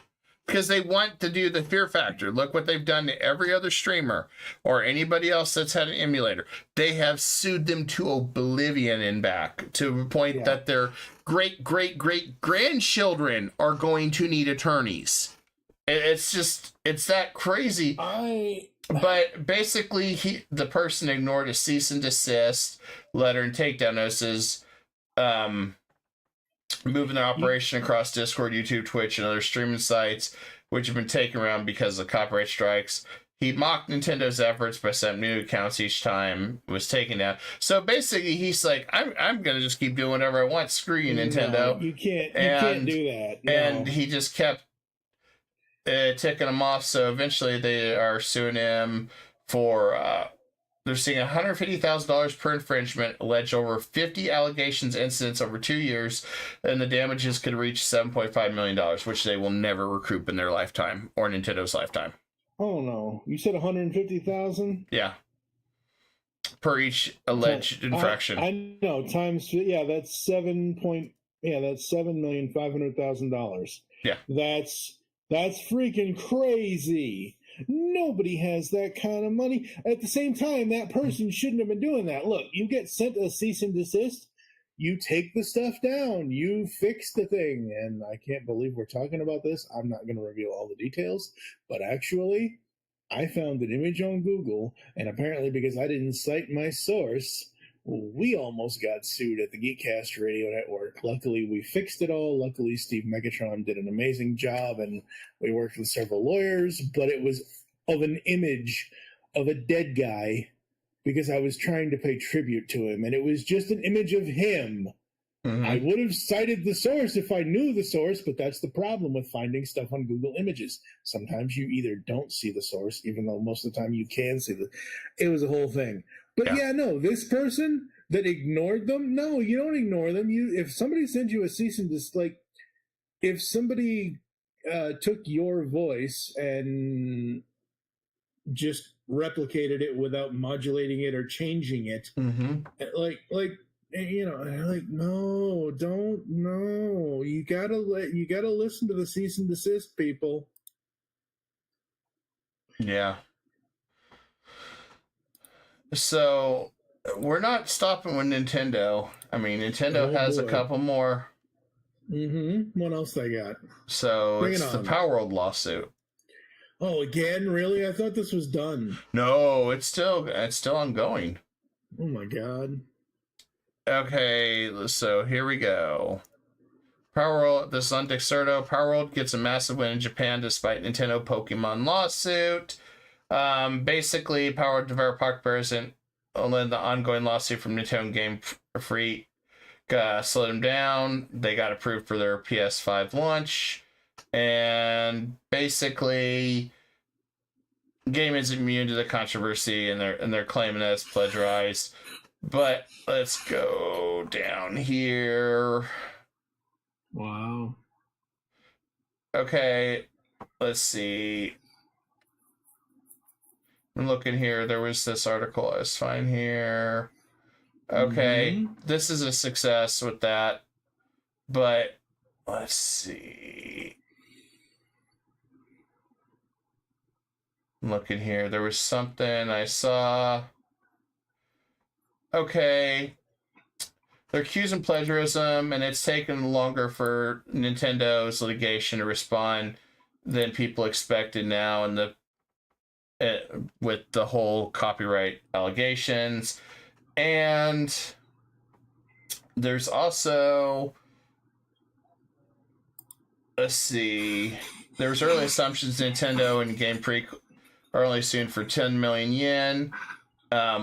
Because they want to do the fear factor. Look what they've done to every other streamer or anybody else that's had an emulator. They have sued them to oblivion and back, to the point that their great-great-great-grandchildren are going to need attorneys. It's that crazy. But basically, the person ignored a cease and desist letter and takedown notices, moving their operation across Discord, YouTube, Twitch, and other streaming sites, which have been taken around because of copyright strikes. He mocked Nintendo's efforts by setting new accounts each time it was taken down. So basically, he's like, I'm going to just keep doing whatever I want. Screw you, Nintendo. No, you can't do that. No. And he just kept ticking him off. So eventually, they are suing him for... they're seeing $150,000 per infringement, alleged over 50 allegations, incidents over 2 years, and the damages could reach $7.5 million, which they will never recoup in their lifetime or Nintendo's lifetime. Oh no! You said 150,000? Yeah. Per each alleged infraction. I know. That's $7,500,000. Yeah. That's freaking crazy. Nobody has that kind of money. At the same time, that person shouldn't have been doing that. Look, you get sent a cease and desist, you take the stuff down, you fix the thing. And I can't believe we're talking about this. I'm not going to reveal all the details, but actually, I found an image on Google, and apparently because I didn't cite my source, we almost got sued at the GeekCast Radio Network. Luckily, we fixed it all. Luckily, Steve Megatron did an amazing job, and we worked with several lawyers, but it was of an image of a dead guy because I was trying to pay tribute to him, and it was just an image of him. Mm-hmm. I would have cited the source if I knew the source, but that's the problem with finding stuff on Google Images. Sometimes you either don't see the source, even though most of the time you can see it was a whole thing. But no, this person that ignored them, no, you don't ignore them. If somebody sends you a cease and desist, like if somebody took your voice and just replicated it without modulating it or changing it, like no, don't, no. You gotta listen to the cease and desist, people. Yeah. So we're not stopping with Nintendo. I mean, Nintendo has a couple more. What else they got? So it's the Power World lawsuit. Oh, again? Really? I thought this was done. No, it's still ongoing. Oh my god. Okay, so here we go. Power World, this is on Dexerto. Power World gets a massive win in Japan despite Nintendo Pokemon lawsuit. Basically, Power World developed Pocket Bears and the ongoing lawsuit from Nintendo Game Freak slowed them down. They got approved for their PS5 launch. And basically, the game is immune to the controversy, and they're claiming that it's plagiarized. But let's go down here. Wow. Okay, let's see. I'm looking here. There was this article I was finding here. Okay, this is a success with that. But let's see. I'm looking here. There was something I saw. Okay. They're accusing plagiarism, and it's taken longer for Nintendo's litigation to respond than people expected now, and with the whole copyright allegations. And there's also, let's see, there's early assumptions Nintendo and Game Freak are only sued for 10 million yen,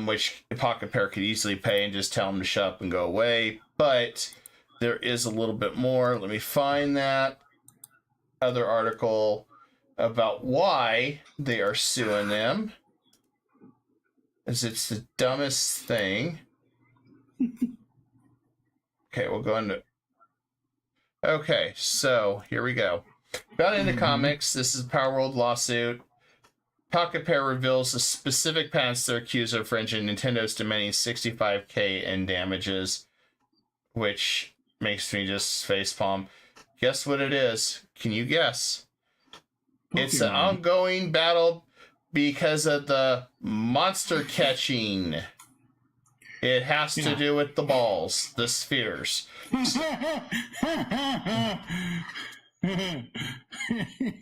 which Pocket Pair could easily pay and just tell them to shut up and go away. But there is a little bit more. Let me find that other article about why they are suing them, as it's the dumbest thing. Okay, we'll go into... Okay, so here we go. About into comics, this is a Power World lawsuit. Pocket Pair reveals the specific patents they're accused of infringing. Nintendo's demanding $65,000 in damages, which makes me just facepalm. Guess what it is? Can you guess? Pokemon. It's an ongoing battle because of the monster catching. It has to do with the balls, the spheres.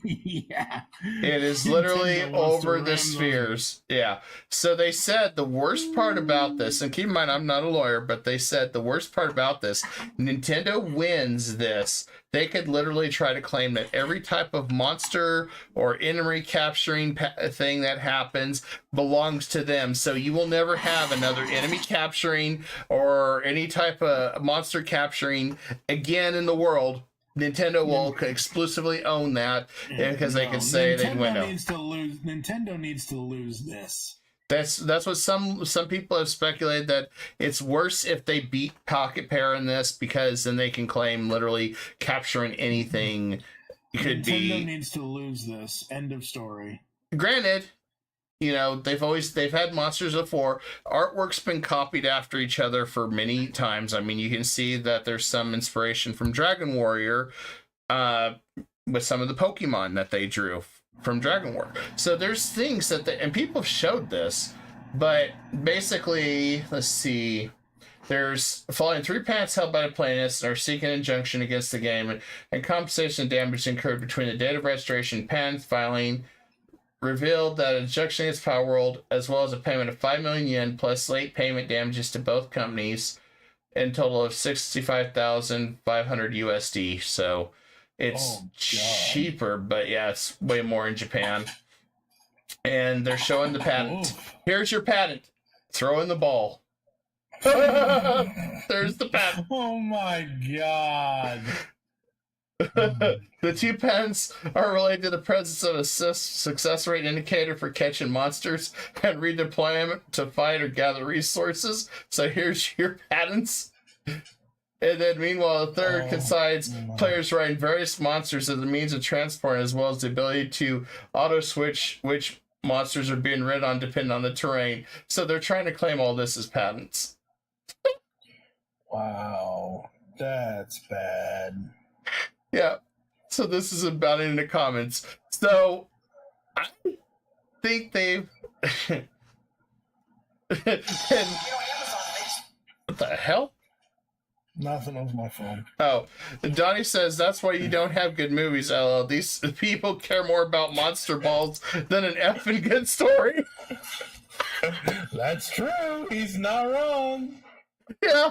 Yeah. It is literally over the spheres. Yeah. So they said the worst part about this, and keep in mind I'm not a lawyer, but they said the worst part about this, Nintendo wins this, they could literally try to claim that every type of monster or enemy capturing thing that happens belongs to them. So you will never have another enemy capturing or any type of monster capturing again in the world. Nintendo will exclusively own that because they can say they win. Nintendo needs to lose this. That's what some people have speculated, that it's worse if they beat Pocket Pair in this, because then they can claim literally capturing anything. Nintendo needs to lose this. End of story. Granted, you know, they've had monsters before. Artwork's been copied after each other for many times. I mean, you can see that there's some inspiration from Dragon Warrior with some of the Pokemon that they drew from Dragon Warrior. So there's things that and people have showed this, but basically, let's see. There's following 3 patents held by the plaintiffs and are seeking an injunction against the game, and compensation damage incurred between the date of registration and patent filing revealed that injunction against Power World, as well as a payment of 5 million yen plus late payment damages to both companies, in total of 65,500 USD. So it's cheaper, but yeah, it's way more in Japan. And they're showing the patent. Here's your patent. Throw in the ball. There's the patent. Oh my god. The 2 patents are related to the presence of a success rate indicator for catching monsters and redeployment to fight or gather resources. So here's your patents. And then meanwhile, the third coincides players riding various monsters as a means of transport, as well as the ability to auto-switch which monsters are being rid on depending on the terrain. So they're trying to claim all this as patents. Wow. That's bad. Yeah, so this is about it in the comments. So I think they've... What the hell? Nothing on my phone. Oh, Donnie says that's why you don't have good movies, LL. These people care more about monster balls than an effing good story. That's true. He's not wrong. Yeah.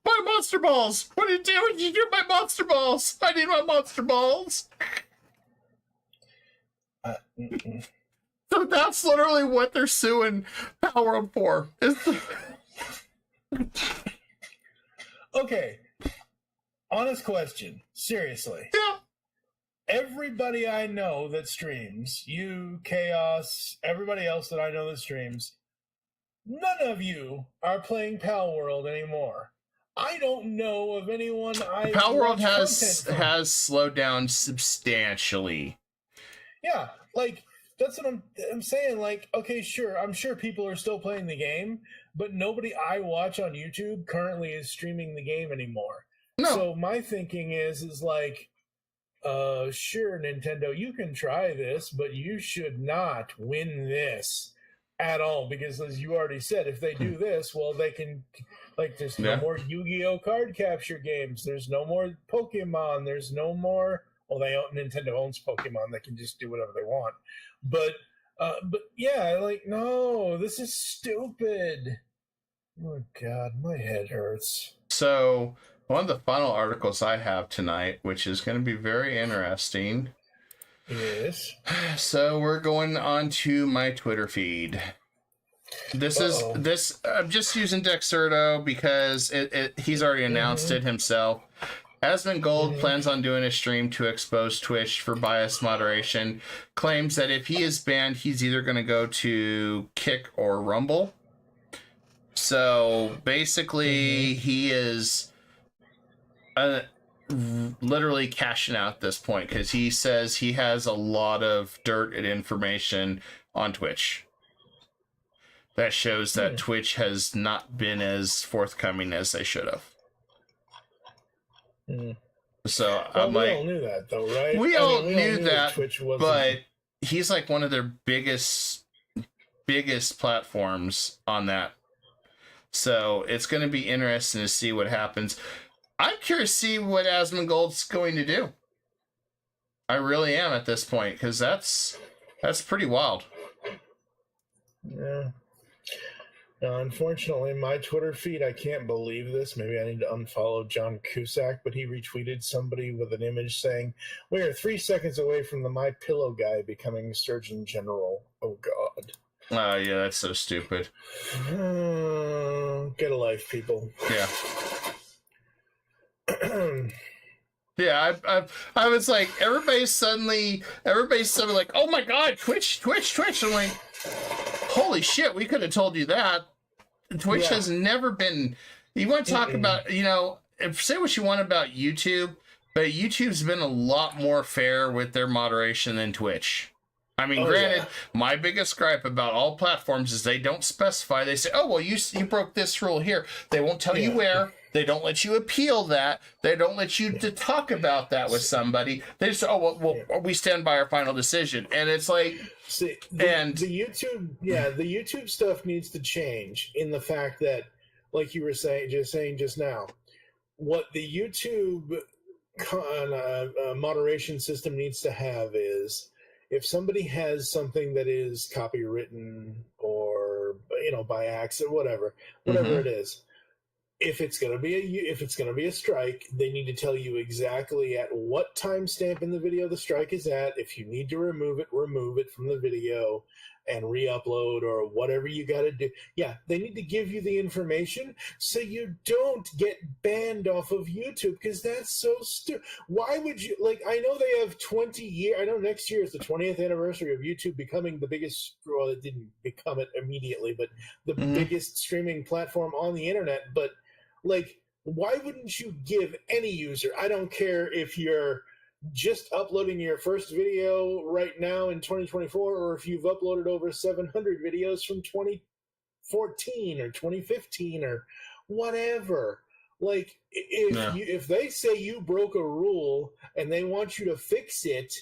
My monster balls! What did you do? What did you do with my monster balls? I need my monster balls! So that's literally what they're suing Power Up for. Okay. Honest question. Seriously. Yeah. Everybody I know that streams, you, Chaos, everybody else that I know that streams, none of you are playing Pal World anymore. I don't know of anyone Pal World has slowed down substantially. Yeah, like that's what I'm saying. Like, okay, sure, I'm sure people are still playing the game, but nobody I watch on YouTube currently is streaming the game anymore. No. So my thinking is like, sure, Nintendo, you can try this, but you should not win this at all, because as you already said, if they do this, well, they can, like, there's no more Yu-Gi-Oh card capture games, there's no more Pokemon, there's no more, well, Nintendo owns Pokemon, they can just do whatever they want, but yeah, like, no, this is stupid. Oh God, my head hurts. So one of the final articles I have tonight, which is going to be very interesting. Yes. So we're going on to my Twitter feed. I'm just using Dexerto because he's already announced it himself. Asmongold plans on doing a stream to expose Twitch for bias moderation. Claims that if he is banned, he's either going to go to Kick or Rumble. So basically, he is literally cashing out at this point because he says he has a lot of dirt and information on Twitch that shows that Twitch has not been as forthcoming as they should have. So I'm we all knew that, though, right? We all knew that, Twitch wasn't... but he's like one of their biggest platforms on that. So it's going to be interesting to see what happens. I'm curious to see what Asmongold's going to do. I really am at this point, because that's pretty wild. Yeah. Unfortunately, my Twitter feed, I can't believe this. Maybe I need to unfollow John Cusack, but he retweeted somebody with an image saying, "We are 3 seconds away from the My Pillow guy becoming Surgeon General." Oh, God. Oh, yeah, that's so stupid. Get a life, people. Yeah. Yeah, I was like, everybody's suddenly like, oh my God, Twitch. I'm like, holy shit, we could have told you that. Twitch has never been, you want to talk about, say what you want about YouTube, but YouTube's been a lot more fair with their moderation than Twitch. I mean, granted, my biggest gripe about all platforms is they don't specify. They say, oh, well, you broke this rule here. They won't tell you where. They don't let you appeal that. They don't let you to talk about that with somebody. They just, we stand by our final decision. And it's like... See, the YouTube stuff needs to change in the fact that, like you were saying just now, what the YouTube moderation system needs to have is, if somebody has something that is copywritten or by accident, whatever it is, if it's gonna be a strike, they need to tell you exactly at what timestamp in the video the strike is at. If you need to remove it from the video and re-upload or whatever you got to do. Yeah, they need to give you the information so you don't get banned off of YouTube, because that's so stupid. Why would you, I know they have 20 years. I know next year is the 20th anniversary of YouTube becoming the biggest, well, it didn't become it immediately, but the biggest streaming platform on the internet. But why wouldn't you give any user, I don't care if you're just uploading your first video right now in 2024, or if you've uploaded over 700 videos from 2014 or 2015 or whatever. If they say you broke a rule and they want you to fix it,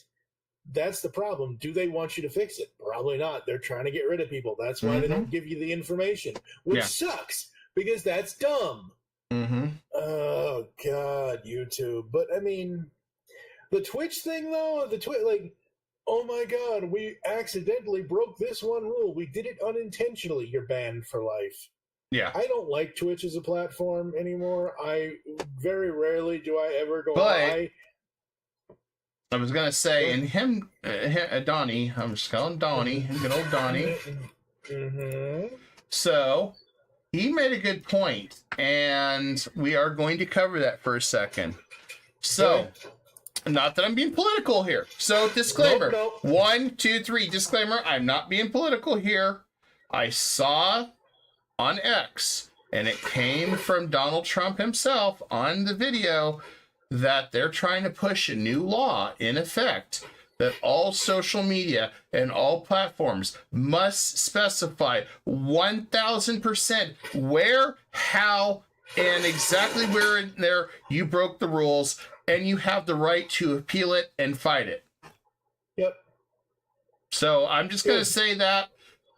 that's the problem. Do they want you to fix it? Probably not. They're trying to get rid of people. That's why they don't give you the information, which sucks, because that's dumb. Oh, God, YouTube. But, I mean... the Twitch thing, though, oh my God, we accidentally broke this one rule. We did it unintentionally. You're banned for life. Yeah. I don't like Twitch as a platform anymore. Very rarely do I ever go by. I was going to say, and Donnie, I'm just calling Donnie, good old Donnie. So, he made a good point, and we are going to cover that for a second. So... not that I'm being political here. So, disclaimer. Nope. 1, 2, 3. Disclaimer. I'm not being political here. I saw on X, and it came from Donald Trump himself on the video, that they're trying to push a new law in effect that all social media and all platforms must specify 1,000% where, how, and exactly where in there you broke the rules. and you have the right to appeal it and fight it. Yep. So I'm just going to say that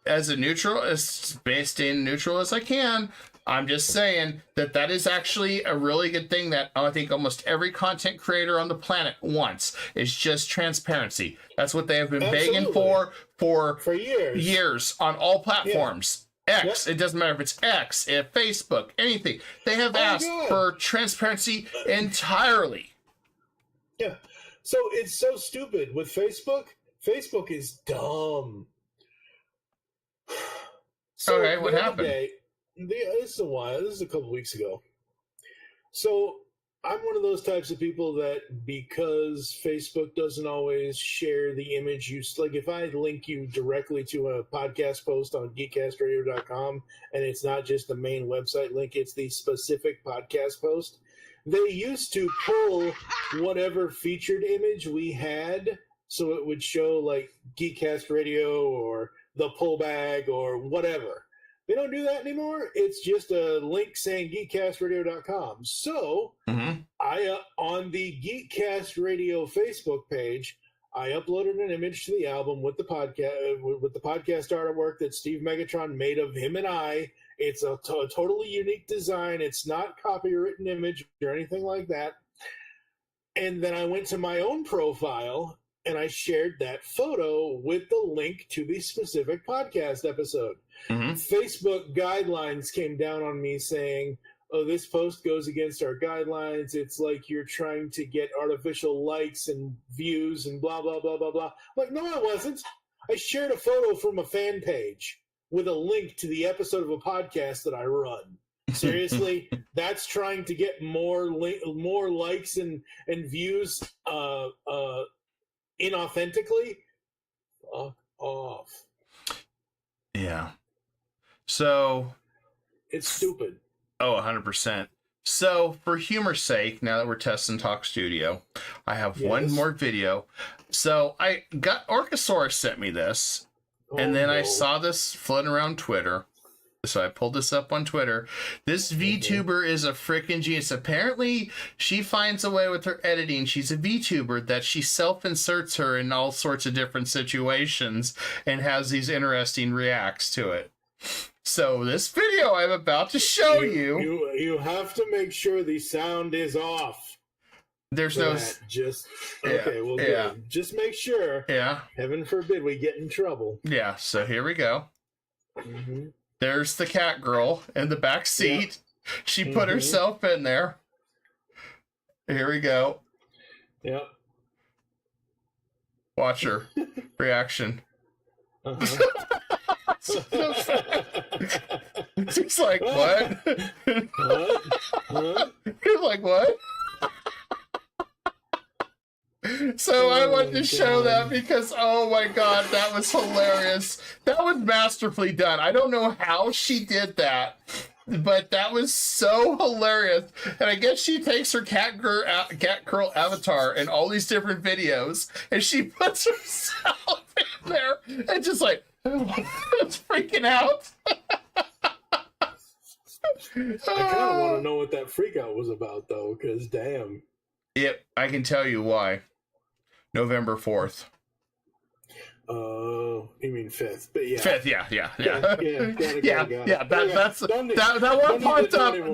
as a neutral, as based in neutral as I can. I'm just saying that is actually a really good thing that I think almost every content creator on the planet wants. Is just transparency. That's what they have been begging for years on all platforms. Yeah. X, It doesn't matter if it's X, if Facebook, anything. They have asked for transparency entirely. Yeah. So it's so stupid with Facebook. Facebook is dumb. So okay, what happened? This is a couple weeks ago. So I'm one of those types of people that, because Facebook doesn't always share the image, like if I link you directly to a podcast post on geekcastradio.com and it's not just the main website link, it's the specific podcast post, they used to pull whatever featured image we had, so it would show like Geekcast Radio or the pull bag or whatever. They don't do that anymore. It's just a link saying geekcastradio.com. So I on the Geekcast Radio Facebook page, I uploaded an image to the album with the podcast artwork that Steve Megatron made of him and I. It's a totally unique design. It's not copywritten image or anything like that. And then I went to my own profile and I shared that photo with the link to the specific podcast episode. Facebook guidelines came down on me saying, oh, this post goes against our guidelines. It's like you're trying to get artificial likes and views and blah, blah, blah, blah, blah. I'm like, no, I wasn't. I shared a photo from a fan page with a link to the episode of a podcast that I run. Seriously, that's trying to get more likes and views inauthentically? Fuck off. Yeah. So it's stupid. Oh, 100%. So for humor's sake, now that we're testing Talk Studio, I have one more video. So I got Orcosaurus sent me this, and then I saw this floating around Twitter. So I pulled this up on Twitter. This VTuber is a freaking genius. Apparently, she finds a way with her editing. She's a VTuber that she self-inserts her in all sorts of different situations and has these interesting reacts to it. So this video I'm about to show you have to make sure the sound is off. There's no just okay. Well, good. Just make sure. Yeah. Heaven forbid we get in trouble. Yeah. So here we go. There's the cat girl in the back seat. Yep. She put herself in there. Here we go. Yep. Watch her reaction. She's like, what? He's like, what? So I wanted to show that because, oh my god, that was hilarious. That was masterfully done. I don't know how she did that, but that was so hilarious. And I guess she takes her cat girl avatar in all these different videos, and she puts herself in there and just like, it's freaking out. I kind of want to know what that freak out was about, though, because damn. Yep, I can tell you why. November 4th. You mean 5th? But yeah. 5th, yeah.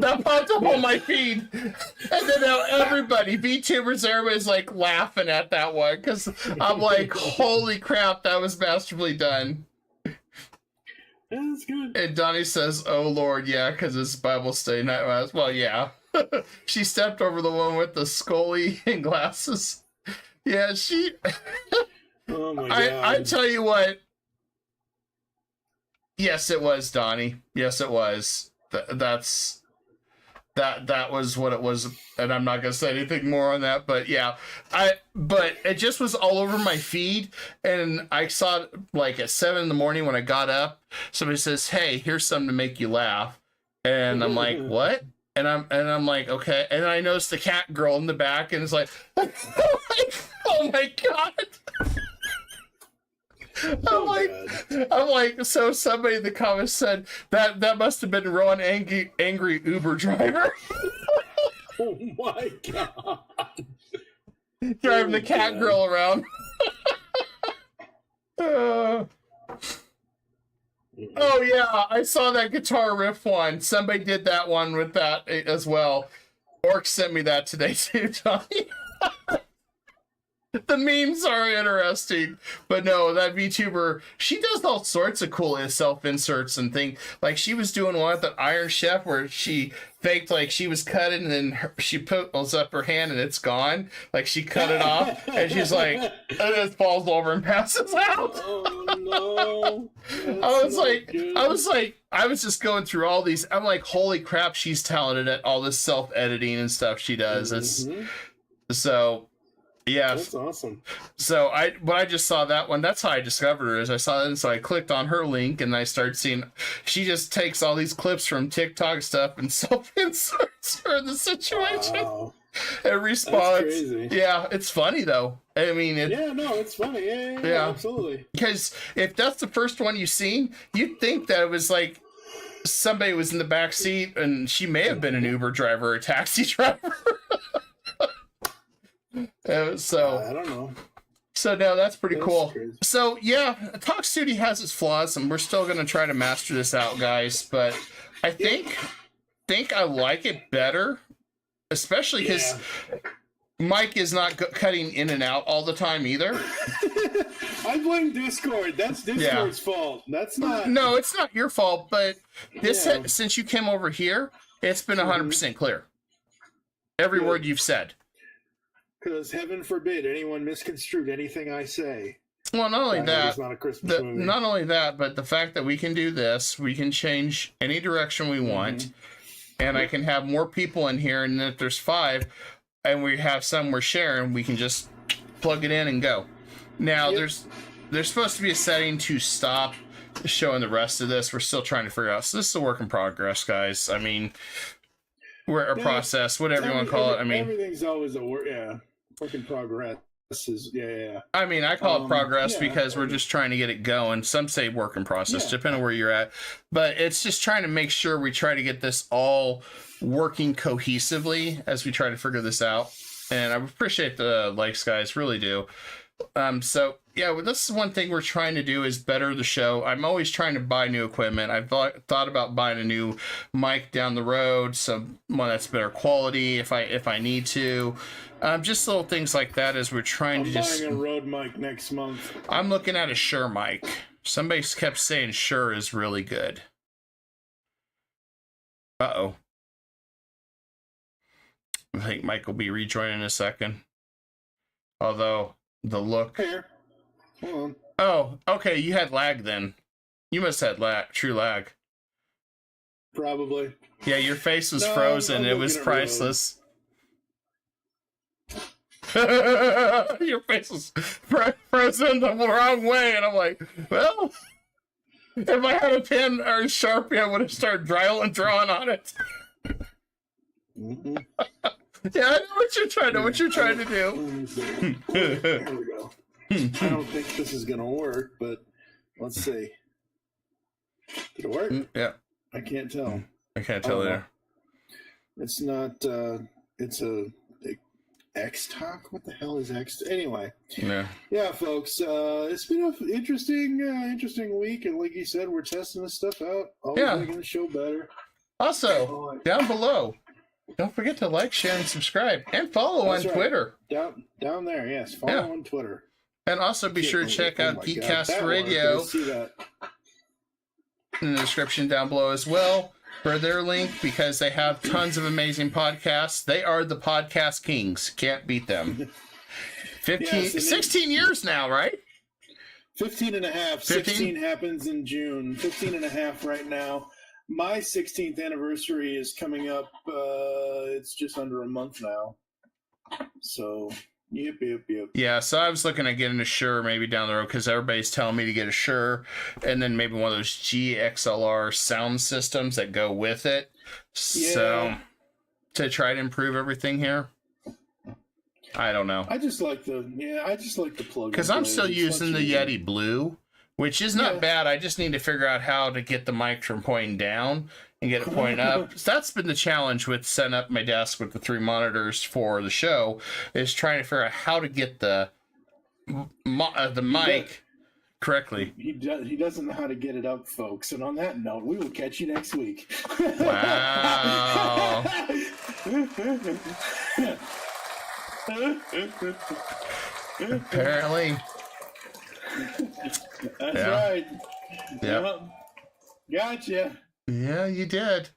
That popped up on my feed, and then now everybody, VTubers, everybody's like laughing at that one because I'm like, holy crap, that was masterfully done. That's good. And Donnie says, "Oh Lord, yeah, because it's Bible study night." Well, yeah. She stepped over the one with the scully and glasses. Yeah, she. Oh my god! I tell you what. Yes, it was Donnie. Yes, it was. That was what it was, and I'm not gonna say anything more on that. But yeah, but it just was all over my feed, and I saw it like at 7 a.m. when I got up. Somebody says, "Hey, here's something to make you laugh," and I'm like, "What?" And I'm like, okay. And I noticed the cat girl in the back, and it's like, oh my god. I'm like, so somebody in the comments said that must have been Rowan angry Uber driver. Oh my god. Driving the cat girl around. Oh yeah, I saw that guitar riff one. Somebody did that one with that as well. Orc sent me that today too, Tommy. The memes are interesting, but no, that VTuber, she does all sorts of cool self-inserts and things. Like she was doing one with the Iron Chef where she faked like she was cutting and then she pulls up her hand and it's gone. Like she cut it off and she's like, and it falls over and passes out. Oh no. I was just going through all these. I'm like, holy crap, she's talented at all this self-editing and stuff she does. So yeah, that's awesome. So I just saw that one. That's how I discovered her. Is I saw it, and so I clicked on her link, and I started seeing. She just takes all these clips from TikTok stuff and self-inserts her in the situation. Wow. And responds. That's crazy. Yeah, it's funny though. I mean, it's funny. Yeah, absolutely. Because if that's the first one you've seen, you'd think that it was like somebody was in the back seat, and she may have been an Uber driver or a taxi driver. So I don't know. So no, that's pretty cool. Crazy. So yeah, Talk Studio has its flaws, and we're still gonna try to master this out, guys. But I think I like it better, especially because Mike is not cutting in and out all the time either. I blame Discord. That's Discord's fault. That's not. No, it's not your fault. But this since you came over here, it's been 100% clear. Every word you've said. Because heaven forbid anyone misconstrued anything I say. Well, not only that, it's not a Christmas movie. Not only that, but the fact that we can do this, we can change any direction we want, and I can have more people in here. And if there's 5, and we have some we're sharing, we can just plug it in and go. Now, there's supposed to be a setting to stop showing the rest of this. We're still trying to figure out. So this is a work in progress, guys. I mean, we're a process, whatever you want to call it. I mean, everything's always a work. Yeah. Work in progress is I mean, I call it progress because we're just trying to get it going. Some say work in process, depending on where you're at. But it's just trying to make sure we try to get this all working cohesively as we try to figure this out. And I appreciate the likes, guys, really do. So yeah, well, this is one thing we're trying to do is better the show. I'm always trying to buy new equipment. I've thought about buying a new mic down the road, one that's better quality if I need to. Just little things like that as we're trying to just. I'm buying a Rode mic next month. I'm looking at a Shure mic. Somebody kept saying Shure is really good. Uh-oh. I think Mike will be rejoining in a second. Although the look. Here. Hold on. Oh, okay. You had lag then. You must have true lag. Probably. Yeah, your face was frozen. It was priceless. Your face was frozen the wrong way, and I'm like, well, if I had a pen or a Sharpie, I would have started drawing on it. Yeah, I know what you're trying to do. There we go. I don't think this is gonna work, but let's see. Did it work? Yeah. I can't tell. I can't tell either. It's not. It's a X-Talk? What the hell is X? Anyway. Yeah, folks. It's been an interesting week, and like you said, we're testing this stuff out. Always making the show better. Also, down below, don't forget to like, share, and subscribe, and follow on Twitter. Down there, yes. Follow on Twitter. And also be sure to check out GeekCast Radio in the description down below as well for their link, because they have tons of amazing podcasts. They are the podcast kings. Can't beat them. 16 years now, right? 15 and a half. 16 happens in June. 15 and a half right now. My 16th anniversary is coming up. It's just under a month now. So, yep. Yeah, so I was looking at getting a Shure maybe down the road, because everybody's telling me to get a Shure, and then maybe one of those GXLR sound systems that go with it. Yeah. So, to try to improve everything here. I don't know. I just like the plug. Because I'm still using the Yeti Blue, which is not bad. I just need to figure out how to get the mic from pointing down and get it pointed up. So that's been the challenge with setting up my desk with the 3 monitors for the show, is trying to figure out how to get the mic correctly. He doesn't know how to get it up, folks. And on that note, we will catch you next week. Wow. Apparently. That's right. Yep. Gotcha. Yeah, you did.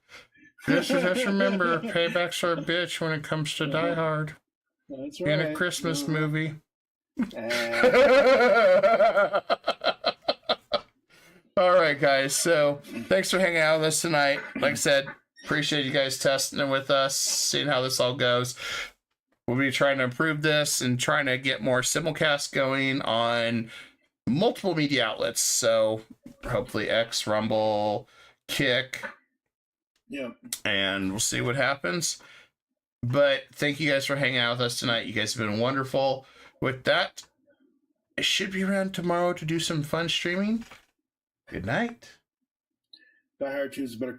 Just remember, payback's our bitch when it comes to Die Hard. That's right. In a Christmas movie. All right, guys. So thanks for hanging out with us tonight. Like I said, appreciate you guys testing it with us, seeing how this all goes. We'll be trying to improve this and trying to get more simulcasts going on multiple media outlets. So hopefully X, Rumble, Kick. Yeah. And we'll see what happens. But thank you guys for hanging out with us tonight. You guys have been wonderful. With that, I should be around tomorrow to do some fun streaming. Good night. Die Hard chooses better.